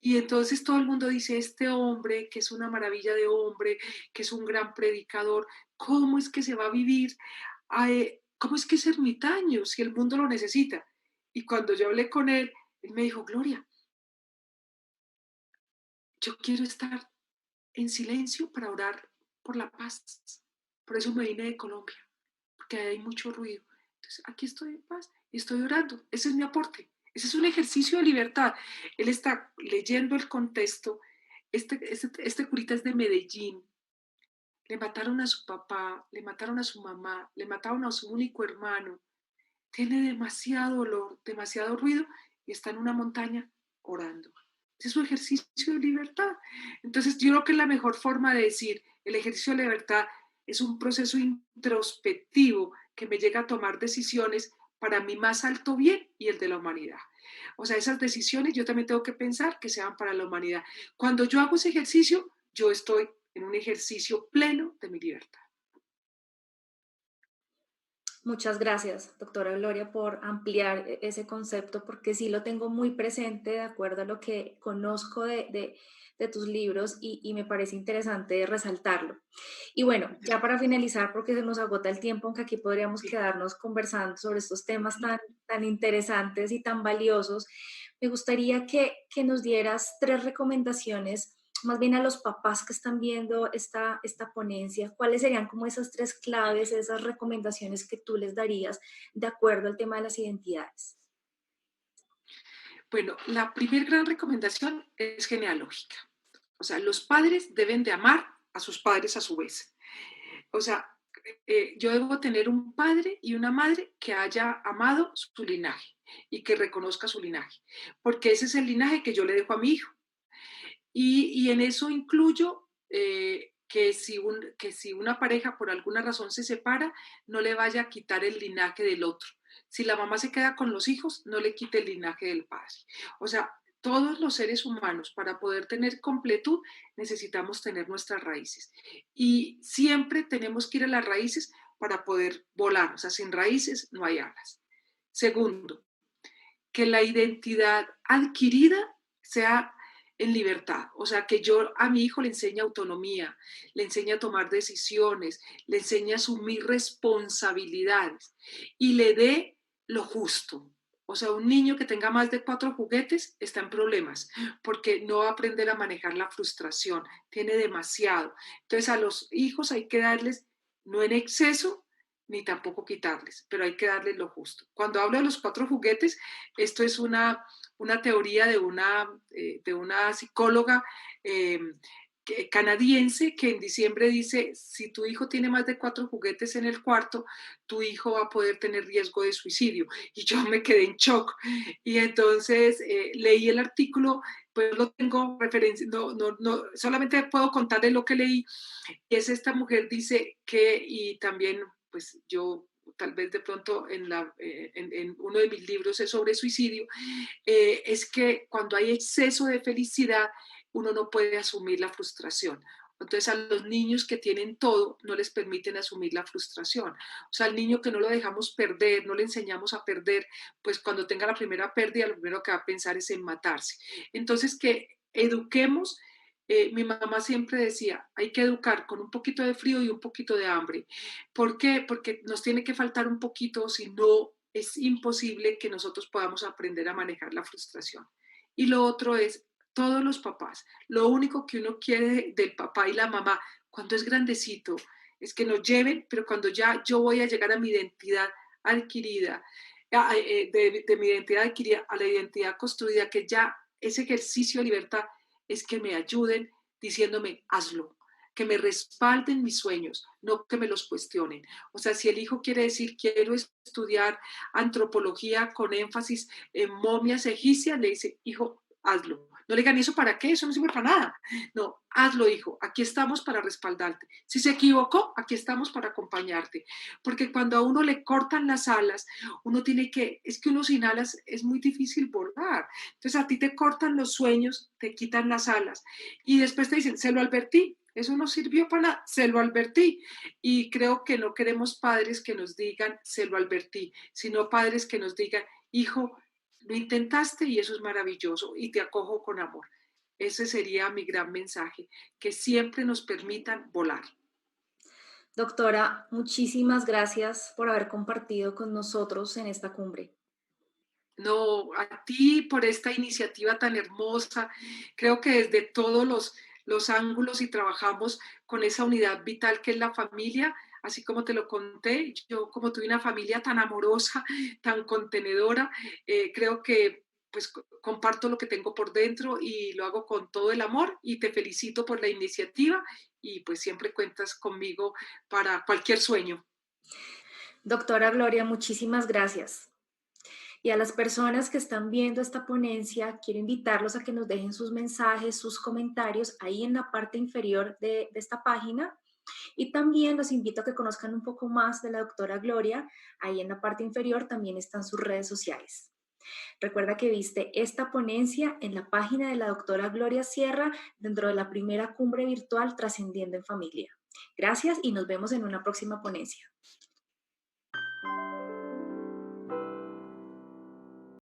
Y entonces todo el mundo dice, este hombre, que es una maravilla de hombre, que es un gran predicador, ¿cómo es que se va a vivir? ¿Cómo es que es ermitaño si el mundo lo necesita? Y cuando yo hablé con él, él me dijo, Gloria, yo quiero estar en silencio para orar por la paz. Por eso me vine de Colombia, porque hay mucho ruido. Entonces, aquí estoy en paz y estoy orando. Ese es mi aporte. Ese es un ejercicio de libertad. Él está leyendo el contexto. Este curita es de Medellín. Le mataron a su papá, le mataron a su mamá, le mataron a su único hermano. Tiene demasiado dolor, demasiado ruido y está en una montaña orando. Ese es su ejercicio de libertad. Entonces, yo creo que es la mejor forma de decir, el ejercicio de libertad es un proceso introspectivo que me llega a tomar decisiones para mi más alto bien y el de la humanidad. O sea, esas decisiones yo también tengo que pensar que sean para la humanidad. Cuando yo hago ese ejercicio, yo estoy en un ejercicio pleno de mi libertad. Muchas gracias, doctora Gloria, por ampliar ese concepto, porque sí lo tengo muy presente de acuerdo a lo que conozco de tus libros y me parece interesante resaltarlo. Y bueno, ya para finalizar, porque se nos agota el tiempo, aunque aquí podríamos Sí. quedarnos conversando sobre estos temas tan interesantes y tan valiosos, me gustaría que nos dieras tres recomendaciones más bien a los papás que están viendo esta ponencia, ¿cuáles serían como esas tres claves, esas recomendaciones que tú les darías de acuerdo al tema de las identidades? Bueno, la primer gran recomendación es genealógica. O sea, los padres deben de amar a sus padres a su vez. O sea, yo debo tener un padre y una madre que haya amado su linaje y que reconozca su linaje, porque ese es el linaje que yo le dejo a mi hijo. Y en eso incluyo que si una pareja por alguna razón se separa, no le vaya a quitar el linaje del otro. Si la mamá se queda con los hijos, no le quite el linaje del padre. O sea, todos los seres humanos, para poder tener completud, necesitamos tener nuestras raíces. Y siempre tenemos que ir a las raíces para poder volar. O sea, sin raíces no hay alas. Segundo, que la identidad adquirida sea en libertad, o sea, que yo a mi hijo le enseñe autonomía, le enseñe a tomar decisiones, le enseñe a asumir responsabilidades y le dé lo justo. O sea, un niño que tenga más de 4 juguetes está en problemas porque no va a aprender a manejar la frustración, tiene demasiado. Entonces a los hijos hay que darles, no en exceso, ni tampoco quitarles, pero hay que darles lo justo. Cuando hablo de los 4 juguetes, esto es una teoría de una psicóloga eh, canadiense que en diciembre dice, si tu hijo tiene más de 4 juguetes en el cuarto, tu hijo va a poder tener riesgo de suicidio. Y yo me quedé en shock. Y entonces leí el artículo, pues lo tengo referencia, no, solamente puedo contarle lo que leí. Y es esta mujer dice que, y también pues yo tal vez de pronto en uno de mis libros es sobre suicidio, es que cuando hay exceso de felicidad, uno no puede asumir la frustración. Entonces a los niños que tienen todo no les permiten asumir la frustración. O sea, al niño que no lo dejamos perder, no le enseñamos a perder, pues cuando tenga la primera pérdida, lo primero que va a pensar es en matarse. Entonces que eduquemos. Mi mamá siempre decía, hay que educar con un poquito de frío y un poquito de hambre. ¿Por qué? Porque nos tiene que faltar un poquito, si no es imposible que nosotros podamos aprender a manejar la frustración. Y lo otro es, todos los papás, lo único que uno quiere del papá y la mamá cuando es grandecito es que nos lleven, pero cuando ya yo voy a llegar a mi identidad adquirida, de mi identidad adquirida a la identidad construida, que ya ese ejercicio de libertad es que me ayuden diciéndome, hazlo, que me respalden mis sueños, no que me los cuestionen. O sea, si el hijo quiere decir, quiero estudiar antropología con énfasis en momias egipcias, le dice, hijo, hazlo, No le digan, ¿eso para qué? Eso no sirve para nada. No, hazlo, hijo. Aquí estamos para respaldarte. Si se equivocó, aquí estamos para acompañarte. Porque cuando a uno le cortan las alas, uno tiene que, es que uno sin alas es muy difícil volar. Entonces a ti te cortan los sueños, te quitan las alas y después te dicen, se lo advertí. Eso no sirvió para nada, se lo advertí. Y creo que no queremos padres que nos digan, se lo advertí, sino padres que nos digan, hijo, lo intentaste y eso es maravilloso y te acojo con amor. Ese sería mi gran mensaje, que siempre nos permitan volar. Doctora, muchísimas gracias por haber compartido con nosotros en esta cumbre. No, a ti por esta iniciativa tan hermosa. Creo que desde todos los ángulos y trabajamos con esa unidad vital que es la familia, así como te lo conté, yo como tuve una familia tan amorosa, tan contenedora, creo que pues comparto lo que tengo por dentro y lo hago con todo el amor y te felicito por la iniciativa y pues siempre cuentas conmigo para cualquier sueño. Doctora Gloria, muchísimas gracias. Y a las personas que están viendo esta ponencia, quiero invitarlos a que nos dejen sus mensajes, sus comentarios ahí en la parte inferior de esta página. Y también los invito a que conozcan un poco más de la doctora Gloria. Ahí en la parte inferior también están sus redes sociales. Recuerda que viste esta ponencia en la página de la doctora Gloria Sierra dentro de la primera cumbre virtual Trascendiendo en Familia. Gracias y nos vemos en una próxima ponencia.